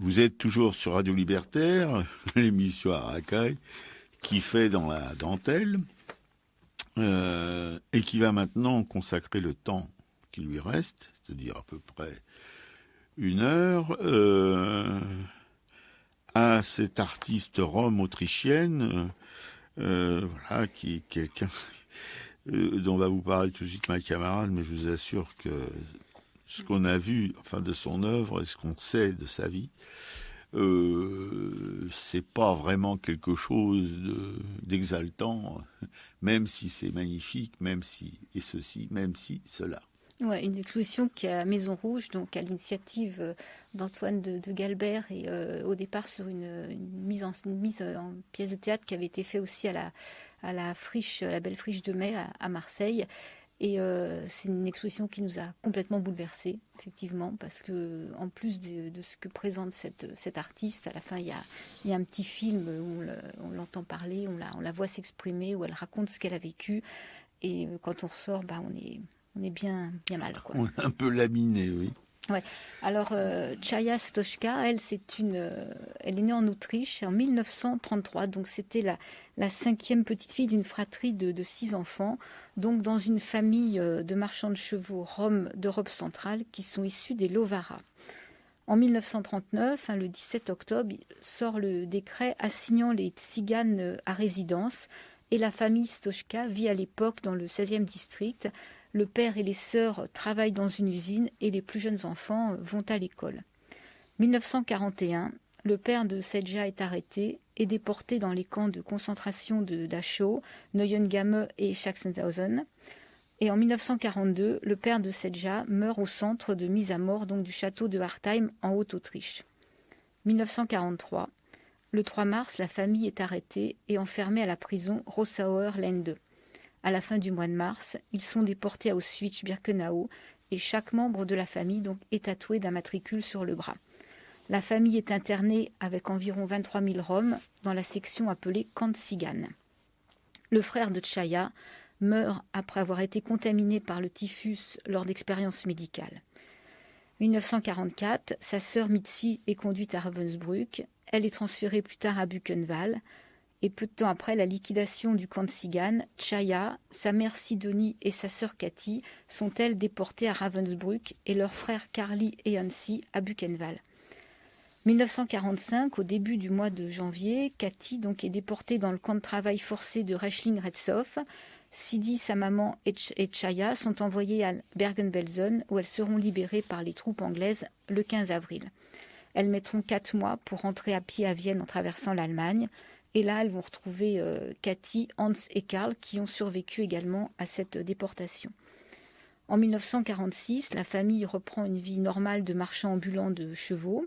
Vous êtes toujours sur Radio Libertaire, l'émission à Racaille, qui fait dans la dentelle, et qui va maintenant consacrer le temps qui lui reste, c'est-à-dire à peu près 1 heure, à cette artiste rome autrichienne, voilà, qui est quelqu'un dont va vous parler tout de suite ma camarade, mais je vous assure que ce qu'on a vu, enfin de son œuvre et ce qu'on sait de sa vie, c'est pas vraiment quelque chose d'exaltant, même si c'est magnifique, même si et ceci, même si cela. Ouais, une exposition qui est à Maison Rouge, donc à l'initiative d'Antoine de Galbert et au départ sur une mise en pièce de théâtre qui avait été faite aussi à la friche, la belle friche de Mai à Marseille. Et c'est une exposition qui nous a complètement bouleversés, effectivement, parce que en plus de ce que présente cette artiste, à la fin il y a un petit film où on l'entend parler, on la voit s'exprimer, où elle raconte ce qu'elle a vécu. Et quand on ressort, on est bien mal, quoi. On est un peu laminé, oui. Ouais. Alors, Chaya Stoschka, elle est née en Autriche en 1933, donc c'était la cinquième petite fille d'une fratrie de 6 enfants, donc dans une famille de marchands de chevaux roms d'Europe centrale qui sont issus des Lovara. En 1939, le 17 octobre, sort le décret assignant les tziganes à résidence, et la famille Stoschka vit à l'époque dans le 16e district. Le père et les sœurs travaillent dans une usine et les plus jeunes enfants vont à l'école. 1941, le père de Sedja est arrêté et déporté dans les camps de concentration de Dachau, Neuengamme et Sachsenhausen. Et en 1942, le père de Sedja meurt au centre de mise à mort donc du château de Hartheim en Haute-Autriche. 1943, le 3 mars, la famille est arrêtée et enfermée à la prison Rossauer-Lende. À la fin du mois de mars, ils sont déportés à Auschwitz-Birkenau et chaque membre de la famille donc est tatoué d'un matricule sur le bras. La famille est internée avec environ 23 000 Roms dans la section appelée Camp Tzigan. Le frère de Chaya meurt après avoir été contaminé par le typhus lors d'expériences médicales. 1944, sa sœur Mitzi est conduite à Ravensbrück. Elle est transférée plus tard à Buchenwald. Et peu de temps après la liquidation du camp de Tzigan, Chaya, sa mère Sidonie et sa sœur Cathy sont elles déportées à Ravensbrück et leurs frères Carly et Hansi à Buchenwald. 1945, au début du mois de janvier, Cathy donc est déportée dans le camp de travail forcé de Reschling-Retzow. Sidi, sa maman et Chaya sont envoyées à Bergen-Belsen où elles seront libérées par les troupes anglaises le 15 avril. Elles mettront 4 mois pour rentrer à pied à Vienne en traversant l'Allemagne. Et là, elles vont retrouver Cathy, Hans et Karl qui ont survécu également à cette déportation. En 1946, la famille reprend une vie normale de marchand ambulant de chevaux.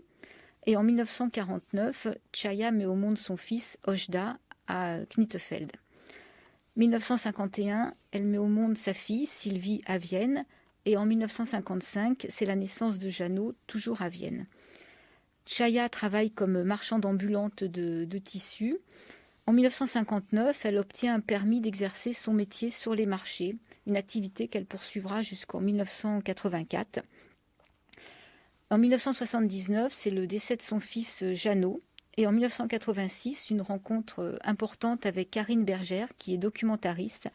Et en 1949, Chaya met au monde son fils Ojda à Knittefeld. 1951, elle met au monde sa fille Sylvie à Vienne. Et en 1955, c'est la naissance de Jeannot, toujours à Vienne. Chaya travaille comme marchande ambulante de tissus. En 1959, elle obtient un permis d'exercer son métier sur les marchés, une activité qu'elle poursuivra jusqu'en 1984. En 1979, c'est le décès de son fils Jeannot. Et en 1986, une rencontre importante avec Karine Bergère, qui est documentariste.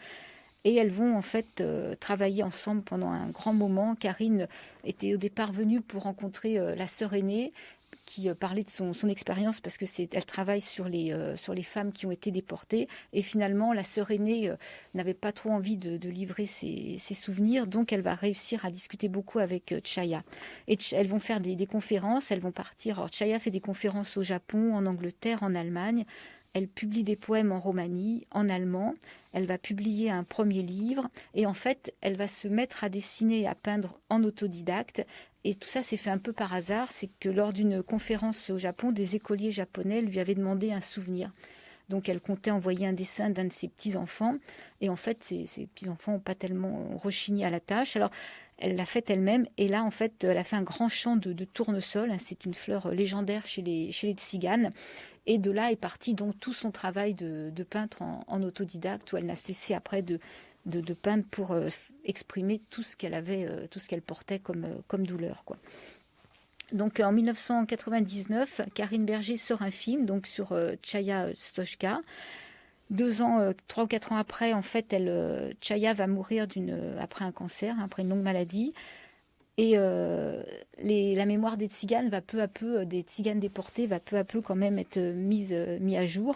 Et elles vont en fait travailler ensemble pendant un grand moment. Karine était au départ venue pour rencontrer la sœur aînée, qui parlait de son expérience parce que elle travaille sur les femmes qui ont été déportées et finalement la sœur aînée n'avait pas trop envie de livrer ses souvenirs, donc elle va réussir à discuter beaucoup avec Chaya et elles vont faire des conférences, elles vont partir. Alors Chaya fait des conférences au Japon, en Angleterre, en Allemagne. Elle publie des poèmes en romani, en allemand. Elle va publier un premier livre et en fait, elle va se mettre à dessiner et à peindre en autodidacte. Et tout ça s'est fait un peu par hasard. C'est que lors d'une conférence au Japon, des écoliers japonais lui avaient demandé un souvenir. Donc elle comptait envoyer un dessin d'un de ses petits-enfants. Et en fait, ses petits-enfants n'ont pas tellement rechigné à la tâche. Alors, elle l'a faite elle-même. Et là, en fait, elle a fait un grand champ de tournesol. C'est une fleur légendaire chez les tziganes. Et de là est parti donc tout son travail de peintre en autodidacte, où elle n'a cessé après de peindre pour exprimer tout ce qu'elle avait, tout ce qu'elle portait comme douleur, quoi. Donc en 1999, Karine Berger sort un film donc sur Chaya Stoshka. 3 ou 4 ans après, en fait, Chaya va mourir après un cancer, après une longue maladie. Et la mémoire des tziganes va peu à peu, des tziganes déportés, va peu à peu quand même être mis à jour.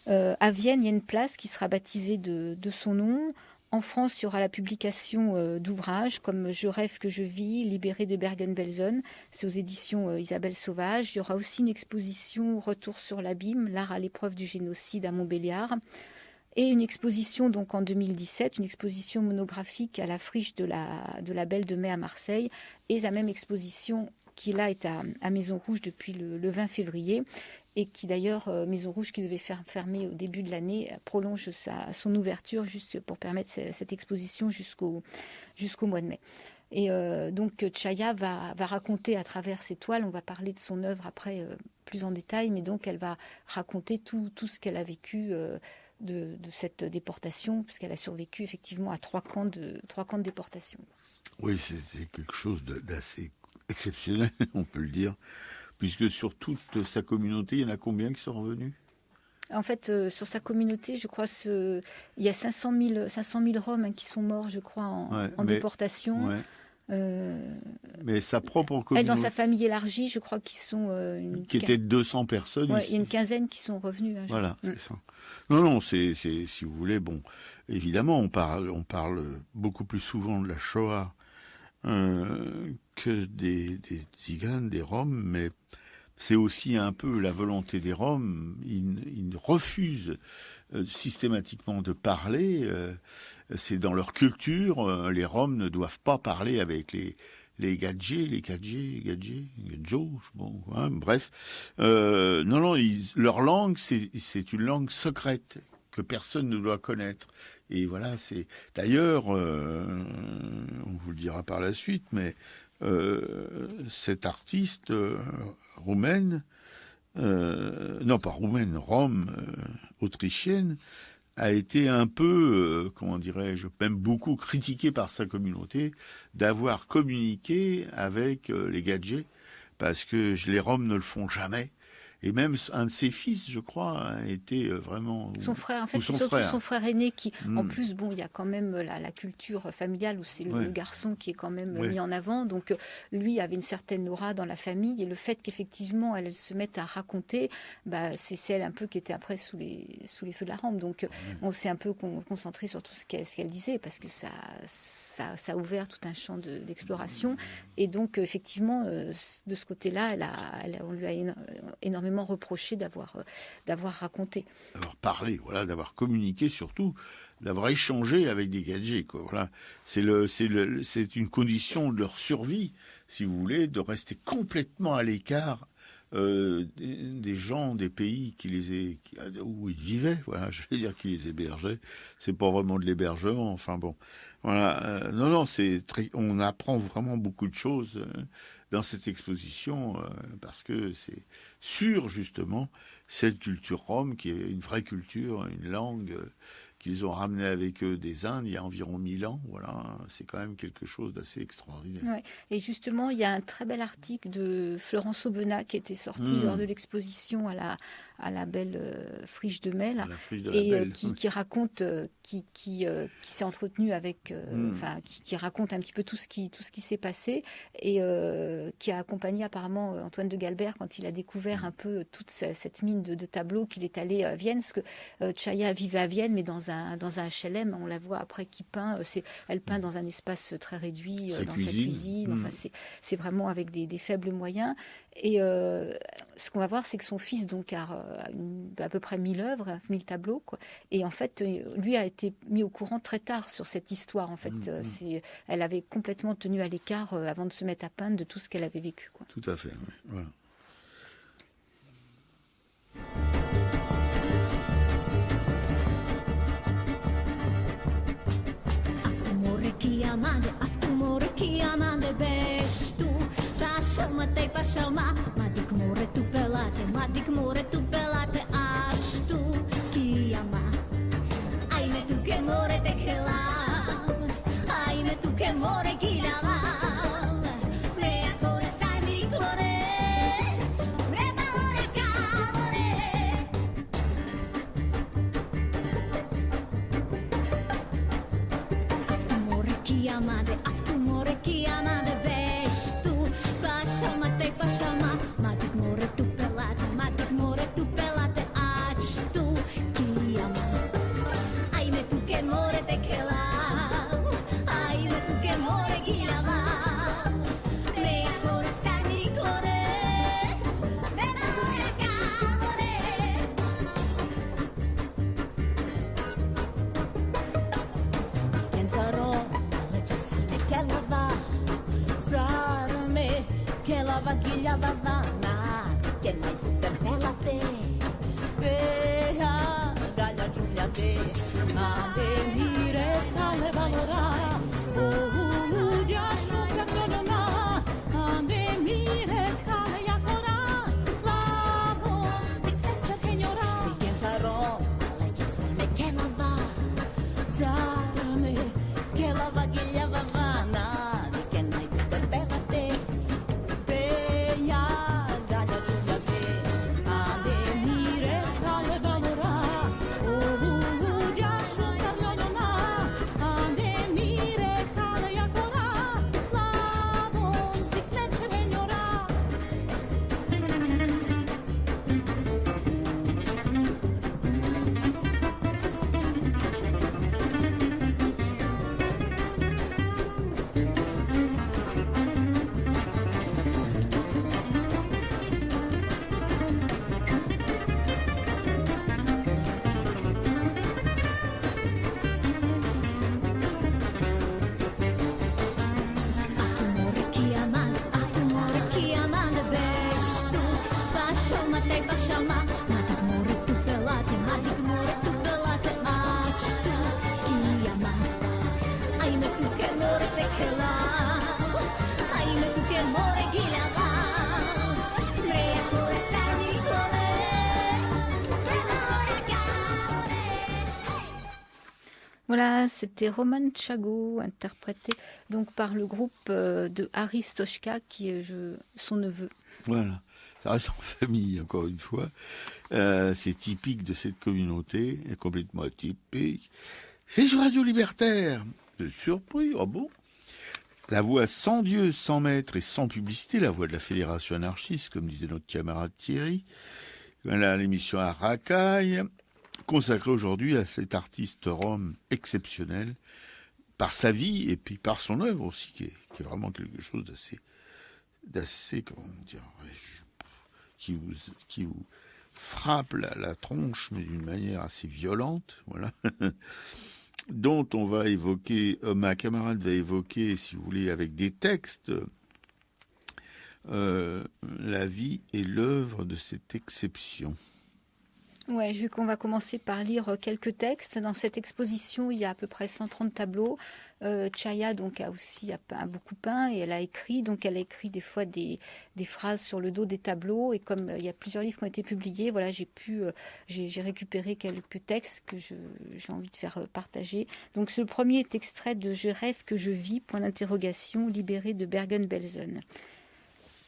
À Vienne, il y a une place qui sera baptisée de son nom. En France, il y aura la publication d'ouvrages comme Je rêve que je vis, Libéré de Bergen-Belsen, c'est aux éditions Isabelle Sauvage. Il y aura aussi une exposition Retour sur l'abîme, l'art à l'épreuve du génocide à Montbéliard. Et une exposition donc en 2017, une exposition monographique à la friche de la Belle de Mai à Marseille. Et la même exposition qui là est à Maison Rouge depuis le 20 février. Et qui d'ailleurs, Maison Rouge, qui devait fermer au début de l'année, prolonge son ouverture juste pour permettre cette exposition jusqu'au mois de mai. Et donc Chaya va raconter à travers ses toiles, on va parler de son œuvre après plus en détail, mais donc elle va raconter tout ce qu'elle a vécu de cette déportation, puisqu'elle a survécu effectivement à 3 camps de déportation. Oui, c'est quelque chose d'assez exceptionnel, on peut le dire. Puisque sur toute sa communauté, il y en a combien qui sont revenus ? En fait, sur sa communauté, je crois il y a 500 000 Roms qui sont morts, je crois, en déportation. Ouais. Mais sa propre communauté... Elle, dans sa famille élargie, je crois qu'ils sont... qui était de 200 personnes. Ouais, il y a une quinzaine qui sont revenus. Voilà, c'est ça. Non, c'est, si vous voulez, bon, évidemment, on parle beaucoup plus souvent de la Shoah que des Tziganes, des Roms, mais c'est aussi un peu la volonté des Roms. Ils refusent systématiquement de parler. C'est dans leur culture. Les Roms ne doivent pas parler avec les gadgets, bon, hein, bref. Non, leur langue, c'est une langue secrète que personne ne doit connaître. Et voilà, c'est d'ailleurs, on vous le dira par la suite, mais cette artiste roumaine, non pas roumaine, rome, autrichienne, a été un peu, comment dirais-je, même beaucoup critiquée par sa communauté d'avoir communiqué avec les gadgets, parce que les Roms ne le font jamais. Et même un de ses fils, je crois, a été vraiment... Son frère, en fait, c'est surtout son frère aîné qui, en plus, bon, il y a quand même la culture familiale où c'est le garçon qui est quand même mis en avant. Donc, lui avait une certaine aura dans la famille. Et le fait qu'effectivement, elle se mette à raconter, c'est celle un peu qui était après sous les feux de la rampe. Donc, on s'est un peu concentré sur tout ce qu'elle disait parce que ça a ouvert tout un champ d'exploration. Et donc, effectivement, de ce côté-là, on lui a énormément reproché d'avoir raconté. D'avoir parlé, voilà, d'avoir communiqué surtout, d'avoir échangé avec des gadgets, quoi. Voilà, c'est une condition de leur survie, si vous voulez, de rester complètement à l'écart des gens, des pays où ils vivaient. Voilà, je vais dire qui les hébergeaient. C'est pas vraiment de l'hébergement. Enfin bon, voilà. Non, on apprend vraiment beaucoup de choses dans cette exposition parce que c'est sur justement cette culture rome qui est une vraie culture, une langue qu'ils ont ramené avec eux des Indes il y a environ 1000 ans. Voilà, c'est quand même quelque chose d'assez extraordinaire. Ouais. Et justement, il y a un très bel article de Florence Aubenas qui était sorti lors de l'exposition à la belle friche de Mai, là, et qui raconte, qui s'est entretenu avec, qui raconte un petit peu tout ce qui s'est passé et qui a accompagné apparemment Antoine de Galbert quand il a découvert un peu toute cette mine de tableaux qu'il est allé à Vienne, parce que Chaya vivait à Vienne, mais dans un HLM, on la voit après qui peint, elle peint dans un espace très réduit, sa cuisine, enfin c'est vraiment avec des faibles moyens. Et ce qu'on va voir, c'est que son fils donc a à peu près 1000 œuvres, 1000 tableaux, quoi. Et en fait, lui a été mis au courant très tard sur cette histoire. En fait, elle avait complètement tenu à l'écart avant de se mettre à peindre de tout ce qu'elle avait vécu, quoi. Tout à fait, oui. Voilà. Madik more tu pelate ashtu kiyama ai me tu que more te kelam ai me tu que more kilama me ancora sai mi ricorre pašama, matik more tu pelate, ač tu kijama. Ajme tu ke more te kela, ajme tu ke more giljava. Mea kore sami klore, vena more kamore. Pensarò, legge salve che lava, sarme che lava giljava vana, che mai tutte pelate. Bea, gaglia giulia te, ma venire tale valora. Oh, dia sciopra cronona, ande mire tale yakora. Lavo, ti feccia che ignora. Di che sarò, legge salve che lava, sarme che lava giljava vana, che mai tutte pelate. Voilà, c'était Roman Chago, interprété donc par le groupe de Harry Stochka, qui est son neveu. Voilà, ça reste en famille, encore une fois. C'est typique de cette communauté, complètement atypique. C'est sur Radio Libertaire. De surpris, oh bon. La voix sans Dieu, sans maître et sans publicité, la voix de la Fédération anarchiste, comme disait notre camarade Thierry. Voilà l'émission à Racaille, consacrée aujourd'hui à cet artiste rome exceptionnel, par sa vie et puis par son œuvre aussi, qui est vraiment quelque chose d'assez, comment dire, qui vous frappe la tronche, mais d'une manière assez violente, voilà, dont on va évoquer, ma camarade va évoquer, si vous voulez, avec des textes, la vie et l'œuvre de cette exception. Ouais, vu qu'on va commencer par lire quelques textes. Dans cette exposition, il y a à peu près 130 tableaux. Chaya donc a beaucoup peint et elle a écrit des fois des phrases sur le dos des tableaux, et comme il y a plusieurs livres qui ont été publiés, voilà, j'ai récupéré quelques textes que j'ai envie de faire partager. Donc ce premier est extrait de Je rêve que je vis, point d'interrogation, libéré de Bergen-Belsen.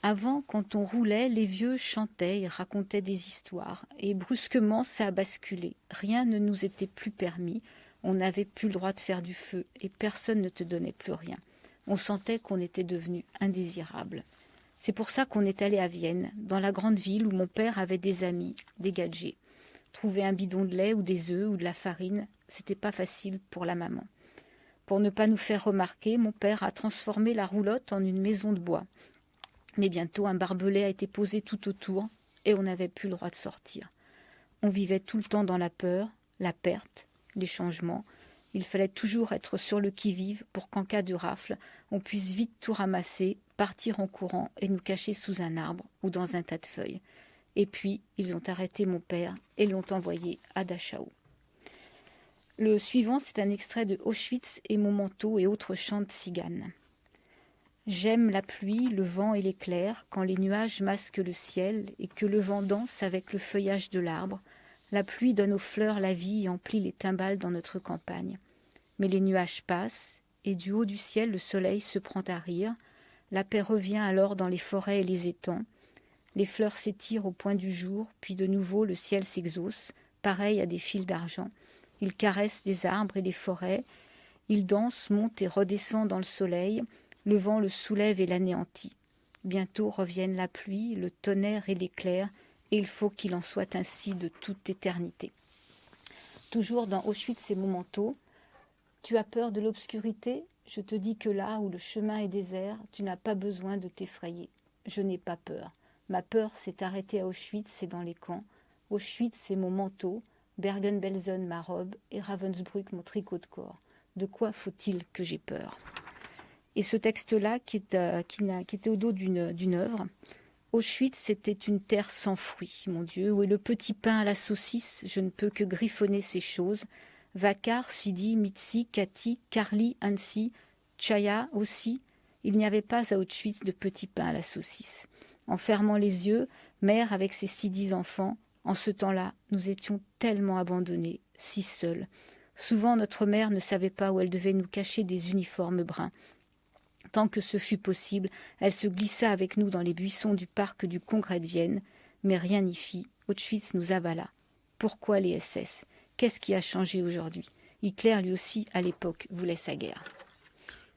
Avant, quand on roulait, les vieux chantaient et racontaient des histoires. Et brusquement, ça a basculé. Rien ne nous était plus permis. On n'avait plus le droit de faire du feu et personne ne te donnait plus rien. On sentait qu'on était devenu indésirable. C'est pour ça qu'on est allé à Vienne, dans la grande ville où mon père avait des amis, des gadgets. Trouver un bidon de lait ou des œufs ou de la farine, c'était pas facile pour la maman. Pour ne pas nous faire remarquer, mon père a transformé la roulotte en une maison de bois. Mais bientôt, un barbelé a été posé tout autour et on n'avait plus le droit de sortir. On vivait tout le temps dans la peur, la perte, les changements. Il fallait toujours être sur le qui-vive pour qu'en cas de rafle, on puisse vite tout ramasser, partir en courant et nous cacher sous un arbre ou dans un tas de feuilles. Et puis, ils ont arrêté mon père et l'ont envoyé à Dachau. Le suivant, c'est un extrait de Auschwitz et mon manteau et autres chants de tziganes. J'aime la pluie, le vent et l'éclair, quand les nuages masquent le ciel et que le vent danse avec le feuillage de l'arbre. La pluie donne aux fleurs la vie et emplit les timbales dans notre campagne. Mais les nuages passent, et du haut du ciel le soleil se prend à rire. La paix revient alors dans les forêts et les étangs. Les fleurs s'étirent au point du jour, puis de nouveau le ciel s'exauce, pareil à des fils d'argent. Il caresse les arbres et les forêts. Il danse, monte et redescend dans le soleil. Le vent le soulève et l'anéantit. Bientôt reviennent la pluie, le tonnerre et l'éclair, et il faut qu'il en soit ainsi de toute éternité. Toujours dans Auschwitz et Memento, tu as peur de l'obscurité? Je te dis que là où le chemin est désert, tu n'as pas besoin de t'effrayer. Je n'ai pas peur. Ma peur s'est arrêtée à Auschwitz et dans les camps. Auschwitz, c'est mon manteau, Bergen-Belsen, ma robe, et Ravensbrück, mon tricot de corps. De quoi faut-il que j'aie peur? Et ce texte-là, qui était au dos d'une œuvre, Auschwitz, c'était une terre sans fruits, mon Dieu, où est le petit pain à la saucisse, je ne peux que griffonner ces choses. Vakar, Sidi, Mitsi, Kati, Karli, Ansi, Tchaya aussi, il n'y avait pas à Auschwitz de petit pain à la saucisse. En fermant les yeux, mère avec ses 6-10 enfants, en ce temps-là, nous étions tellement abandonnés, si seuls. Souvent, notre mère ne savait pas où elle devait nous cacher des uniformes bruns. Tant que ce fut possible, elle se glissa avec nous dans les buissons du parc du Congrès de Vienne, mais rien n'y fit. Auschwitz nous avala. Pourquoi les SS? Qu'est-ce qui a changé aujourd'hui? Hitler, lui aussi, à l'époque, voulait sa guerre.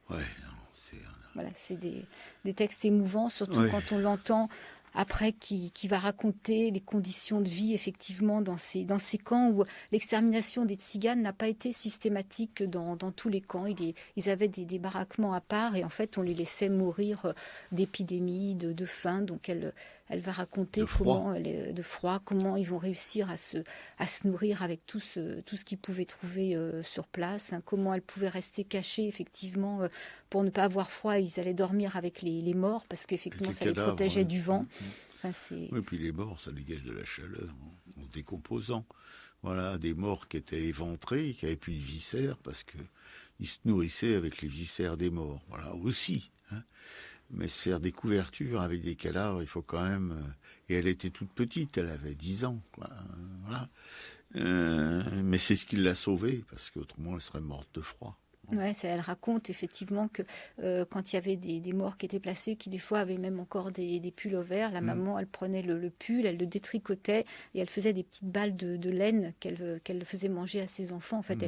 Ouais, non, c'est... Voilà, c'est des textes émouvants, surtout quand on l'entend après qui va raconter les conditions de vie effectivement dans ces camps où l'extermination des tziganes n'a pas été systématique dans tous les camps. Ils avaient des baraquements à part et en fait on les laissait mourir d'épidémies, de faim. Donc elle va raconter de froid, comment ils vont réussir à se nourrir avec tout ce qu'ils pouvaient trouver sur place, hein, comment elles pouvaient rester cachées effectivement pour ne pas avoir froid. Ils allaient dormir avec les morts parce qu'effectivement ça les protégeait du vent. Enfin, oui, puis les morts, ça dégage de la chaleur en se décomposant. Voilà, des morts qui étaient éventrés, qui n'avaient plus de viscères parce qu'ils se nourrissaient avec les viscères des morts. Voilà, aussi. Hein. Mais se faire des couvertures avec des cadavres, il faut quand même... Et elle était toute petite, elle avait 10 ans. Quoi. Voilà. Mais c'est ce qui l'a sauvée, parce qu'autrement elle serait morte de froid. Ouais, elle raconte effectivement que quand il y avait des morts qui étaient placés, qui des fois avaient même encore des pulls verts, la maman, elle prenait le pull, elle le détricotait et elle faisait des petites balles de laine qu'elle faisait manger à ses enfants. En fait,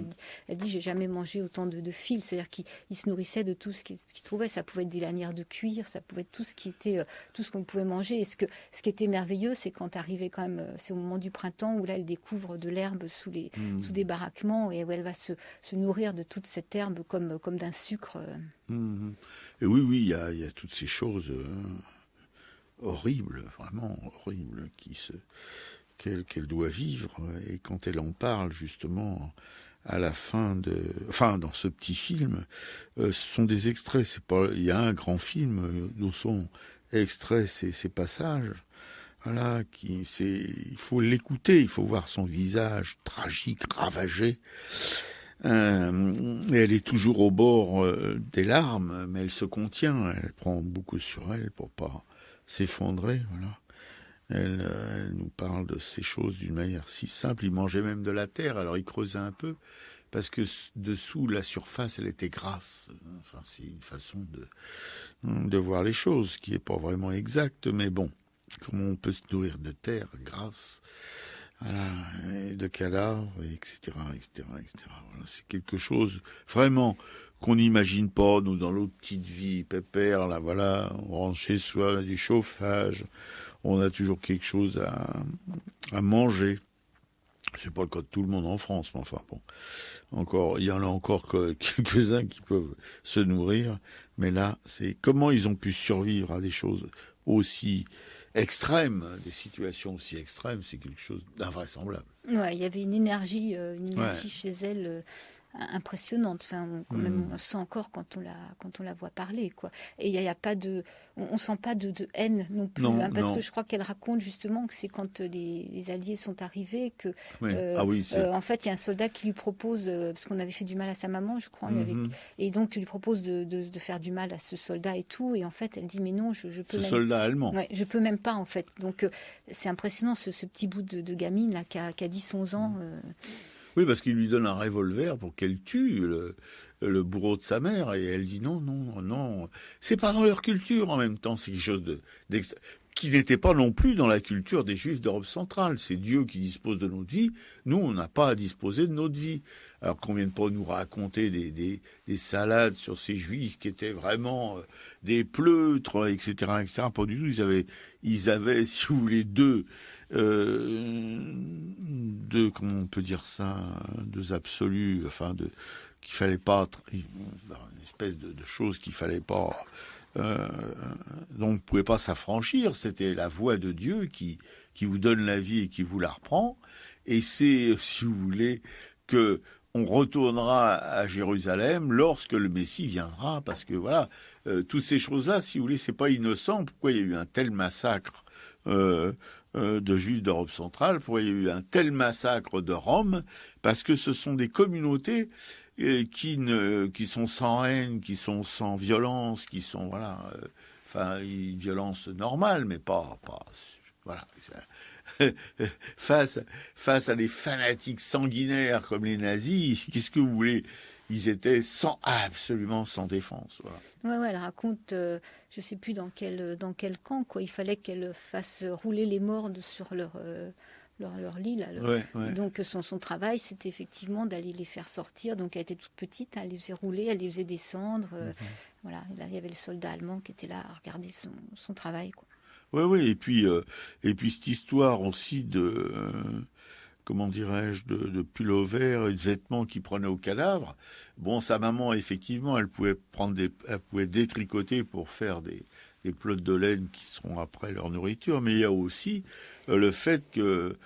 elle dit, j'ai jamais mangé autant de fils, c'est-à-dire qu'ils se nourrissaient de tout ce qu'ils trouvaient. Ça pouvait être des lanières de cuir, ça pouvait être tout ce qui était, tout ce qu'on pouvait manger. Et ce qui était merveilleux, c'est quand arrivait quand même, c'est au moment du printemps où là, elle découvre de l'herbe sous des baraquements et où elle va se nourrir de toute cette herbe comme d'un sucre. Et oui, il y a toutes ces choses horribles, vraiment horribles, qu'elle doit vivre. Et quand elle en parle, justement, à la fin dans ce petit film, ce sont des extraits. Il y a un grand film dont sont extraits ces passages. Voilà, il faut l'écouter, il faut voir son visage tragique, ravagé. Et elle est toujours au bord des larmes, mais elle se contient, elle prend beaucoup sur elle pour pas s'effondrer, voilà. Elle nous parle de ces choses d'une manière si simple. Il mangeait même de la terre, alors il creusait un peu, parce que dessous, la surface, elle était grasse. Enfin, c'est une façon de voir les choses, qui est pas vraiment exacte, mais bon, comment on peut se nourrir de terre grasse, voilà, et de cadavres, etc. Voilà, c'est quelque chose vraiment qu'on n'imagine pas, nous, dans notre petite vie pépère, là, voilà, on rentre chez soi, du chauffage, on a toujours quelque chose à manger. C'est pas le cas de tout le monde en France, mais enfin, bon. Il y en a encore quelques-uns qui peuvent se nourrir, mais là, c'est comment ils ont pu survivre à des choses aussi extrêmes, des situations aussi extrêmes, c'est quelque chose d'invraisemblable. Ouais, il y avait une énergie chez elle impressionnante. Enfin, on le sent encore quand on la voit parler, quoi. Et il y a pas on sent pas de haine non plus, parce que je crois qu'elle raconte justement que c'est quand les Alliés sont arrivés que en fait il y a un soldat qui lui propose, parce qu'on avait fait du mal à sa maman, je crois, et donc il lui propose de faire du mal à ce soldat et tout, et en fait elle dit mais non, je peux soldat allemand. Ouais, je peux même pas en fait. Donc c'est impressionnant ce petit bout de gamine là qui a 10-11 ans. Oui, parce qu'il lui donne un revolver pour qu'elle tue le bourreau de sa mère, et elle dit non. C'est pas dans leur culture en même temps, c'est quelque chose qui n'était pas non plus dans la culture des Juifs d'Europe centrale. C'est Dieu qui dispose de notre vie. Nous, on n'a pas à disposer de notre vie. Alors qu'on vienne pas nous raconter des salades sur ces Juifs qui étaient vraiment des pleutres, etc., etc. Pas du tout. Ils avaient, si vous voulez, deux, comment on peut dire ça, deux absolus, enfin, qu'il fallait pas, une espèce de chose qu'il fallait pas. Donc, on ne pouvait pas s'affranchir. C'était la voix de Dieu qui vous donne la vie et qui vous la reprend. Et c'est, si vous voulez, que on retournera à Jérusalem lorsque le Messie viendra, parce que voilà, toutes ces choses-là, si vous voulez, c'est pas innocent. Pourquoi il y a eu un tel massacre de Juifs d'Europe centrale? Pourquoi il y a eu un tel massacre de Rome? Parce que ce sont des communautés qui sont sans haine, qui sont sans violence, qui sont une violence normale, mais pas voilà. Face à des fanatiques sanguinaires comme les nazis, qu'est-ce que vous voulez? Ils étaient absolument sans défense. Voilà. Ouais, elle raconte, je sais plus dans quel camp, quoi. Il fallait qu'elle fasse rouler les morts sur leur lit. Là, ouais. Donc son travail, c'était effectivement d'aller les faire sortir. Donc elle était toute petite, elle les faisait rouler, elle les faisait descendre. Voilà, et là, il y avait le soldat allemand qui était là à regarder son travail, quoi. Oui, et puis cette histoire aussi de comment dirais-je, de pullover et de vêtements qu'il prenait au cadavre. Bon, sa maman, effectivement, elle pouvait détricoter pour faire des pelotes de laine qui seront après leur nourriture, mais il y a aussi le fait que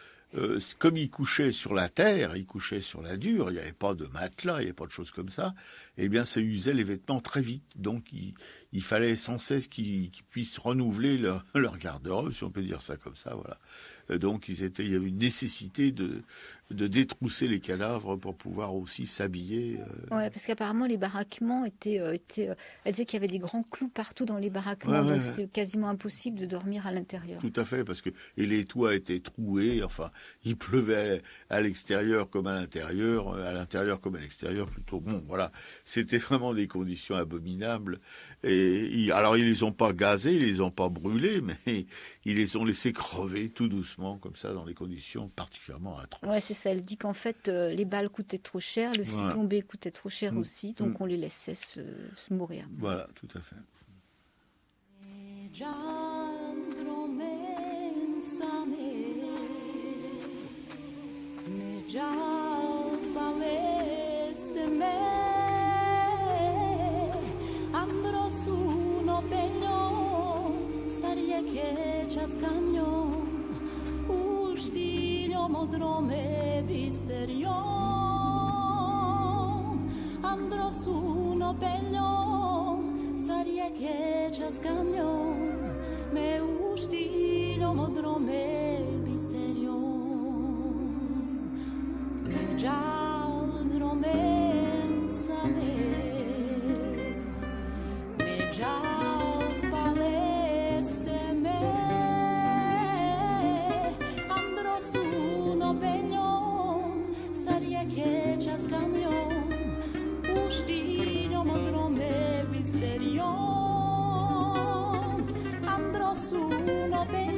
comme il couchait sur la terre, il couchait sur la dure, il n'y avait pas de matelas, il n'y avait pas de choses comme ça, eh bien ça usait les vêtements très vite. Donc il fallait sans cesse qu'ils puissent renouveler leur garde-robe, si on peut dire ça comme ça, voilà. Donc il y avait une nécessité de détrousser les cadavres pour pouvoir aussi s'habiller. Ouais, parce qu'apparemment les baraquements étaient elle disait qu'il y avait des grands clous partout dans les baraquements, donc c'était quasiment impossible de dormir à l'intérieur. Tout à fait, parce que les toits étaient troués, enfin il pleuvait à l'extérieur comme à l'intérieur comme à l'extérieur plutôt. Bon, voilà, c'était vraiment des conditions abominables. Et alors ils les ont pas gazés, ils les ont pas brûlés, mais ils les ont laissés crever tout doucement comme ça dans des conditions particulièrement atroces. Ouais, c'est ça. Elle dit qu'en fait les balles coûtaient trop cher, le cyclone B coûtait trop cher aussi, donc on les laissait se mourir. Voilà, tout à fait. Andro su uno peglio, sarie che ci scambio, ustiglio modrome visterio. Andro su uno peglio, sarie che ci scambio, me ustiglio modrome visterio. Me già dromenza me. Andrò su uno per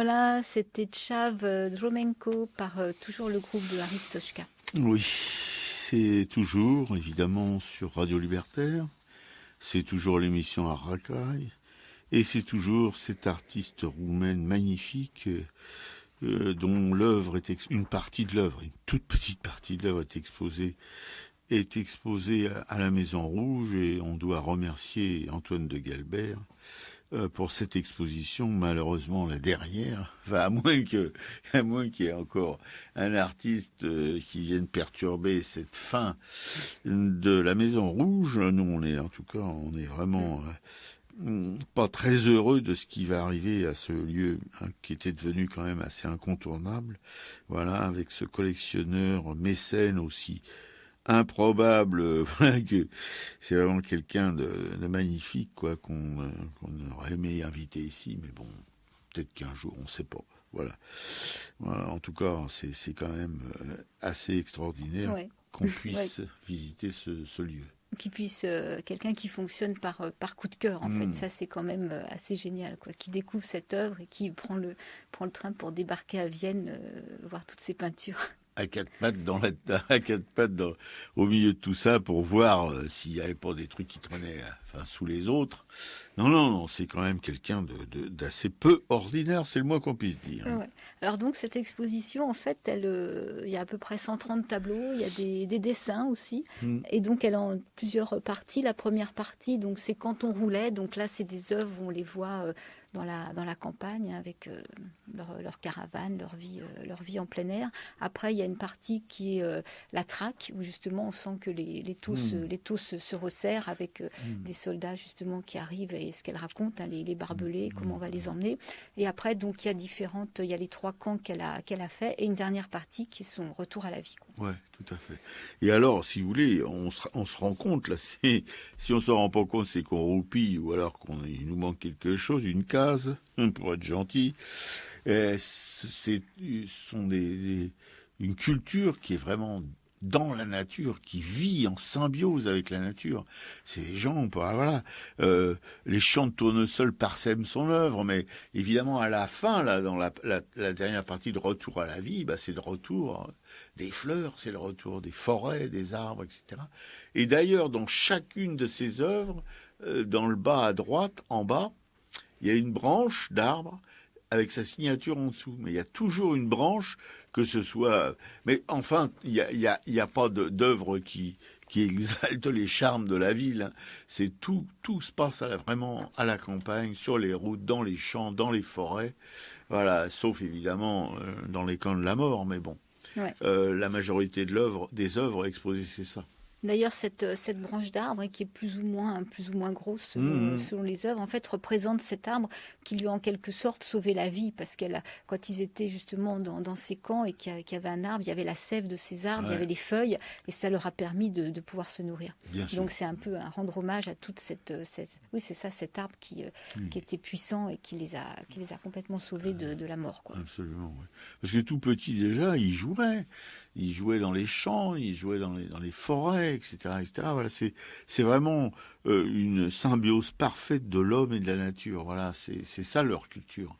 Voilà, c'était Tchav Dromenko par toujours le groupe de Aristochka. Oui, c'est toujours, évidemment, sur Radio Libertaire. C'est toujours l'émission Arrakai. Et c'est toujours cette artiste roumaine magnifique dont l'œuvre une partie de l'œuvre, une toute petite partie de l'œuvre est exposée à la Maison Rouge, et on doit remercier Antoine de Galbert pour cette exposition. Malheureusement, la dernière, à moins qu'il y ait encore un artiste qui vienne perturber cette fin de la Maison Rouge. Nous, on est vraiment pas très heureux de ce qui va arriver à ce lieu qui était devenu quand même assez incontournable. Voilà, avec ce collectionneur mécène aussi improbable, que c'est vraiment quelqu'un de magnifique, quoi, qu'on aurait aimé inviter ici, mais bon, peut-être qu'un jour, on ne sait pas. Voilà. En tout cas, c'est quand même assez extraordinaire qu'on puisse visiter ce lieu. Qui puisse quelqu'un qui fonctionne par coup de cœur, en fait, ça c'est quand même assez génial, quoi, qui découvre cette œuvre et qui prend le train pour débarquer à Vienne, voir toutes ces peintures. À quatre pattes au milieu de tout ça pour voir s'il n'y avait pas des trucs qui traînaient sous les autres. Non, c'est quand même quelqu'un d'assez peu ordinaire, c'est le moins qu'on puisse dire. Ouais. Alors donc cette exposition, en fait, il y a à peu près 130 tableaux, il y a des dessins aussi, et donc elle est en plusieurs parties. La première partie, donc c'est quand on roulait, donc là c'est des œuvres où on les voit dans la campagne avec leur caravane, leur vie en plein air. Après, il y a une partie qui est la traque, où justement on sent que les taux se resserrent avec des soldats justement qui arrivent et ce qu'elle raconte, les barbelés, comment on va les emmener. Et après, donc il y a les 3 camps qu'elle a fait, et une dernière partie qui est son retour à la vie, quoi. Ouais, tout à fait. Et alors, si vous voulez, on se rend compte là, si on se rend pas compte, c'est qu'on roupille, ou alors qu'il nous manque quelque chose, une case, pour être gentil. Une culture qui est vraiment dans la nature, qui vit en symbiose avec la nature. Ces gens, voilà, les chants de tournesol parsèment son œuvre, mais évidemment à la fin, là, dans la dernière partie de Retour à la vie, c'est le retour des fleurs, c'est le retour des forêts, des arbres, etc. Et d'ailleurs, dans chacune de ces œuvres, dans le bas à droite, en bas, il y a une branche d'arbre avec sa signature en dessous. Mais il y a toujours une branche, que ce soit... Mais enfin, il y a pas d'œuvre qui exalte les charmes de la ville. C'est tout se passe vraiment à la campagne, sur les routes, dans les champs, dans les forêts. Voilà, sauf évidemment dans les camps de la mort, mais bon. Ouais. La majorité des œuvres exposées, c'est ça. D'ailleurs, cette branche d'arbre, qui est plus ou moins grosse selon les œuvres, en fait, représente cet arbre qui lui a en quelque sorte sauvé la vie, parce quand ils étaient justement dans ces camps et qu'il y avait un arbre, il y avait la sève de ces arbres, il y avait des feuilles, et ça leur a permis de pouvoir se nourrir. Donc c'est un peu un rendre hommage à toute cet arbre qui était puissant et qui les a complètement sauvés de la mort, quoi. Absolument, oui. Parce que tout petit déjà, il jouait dans les champs, il jouait dans les forêts, etc. Voilà, c'est vraiment une symbiose parfaite de l'homme et de la nature. Voilà, c'est ça leur culture.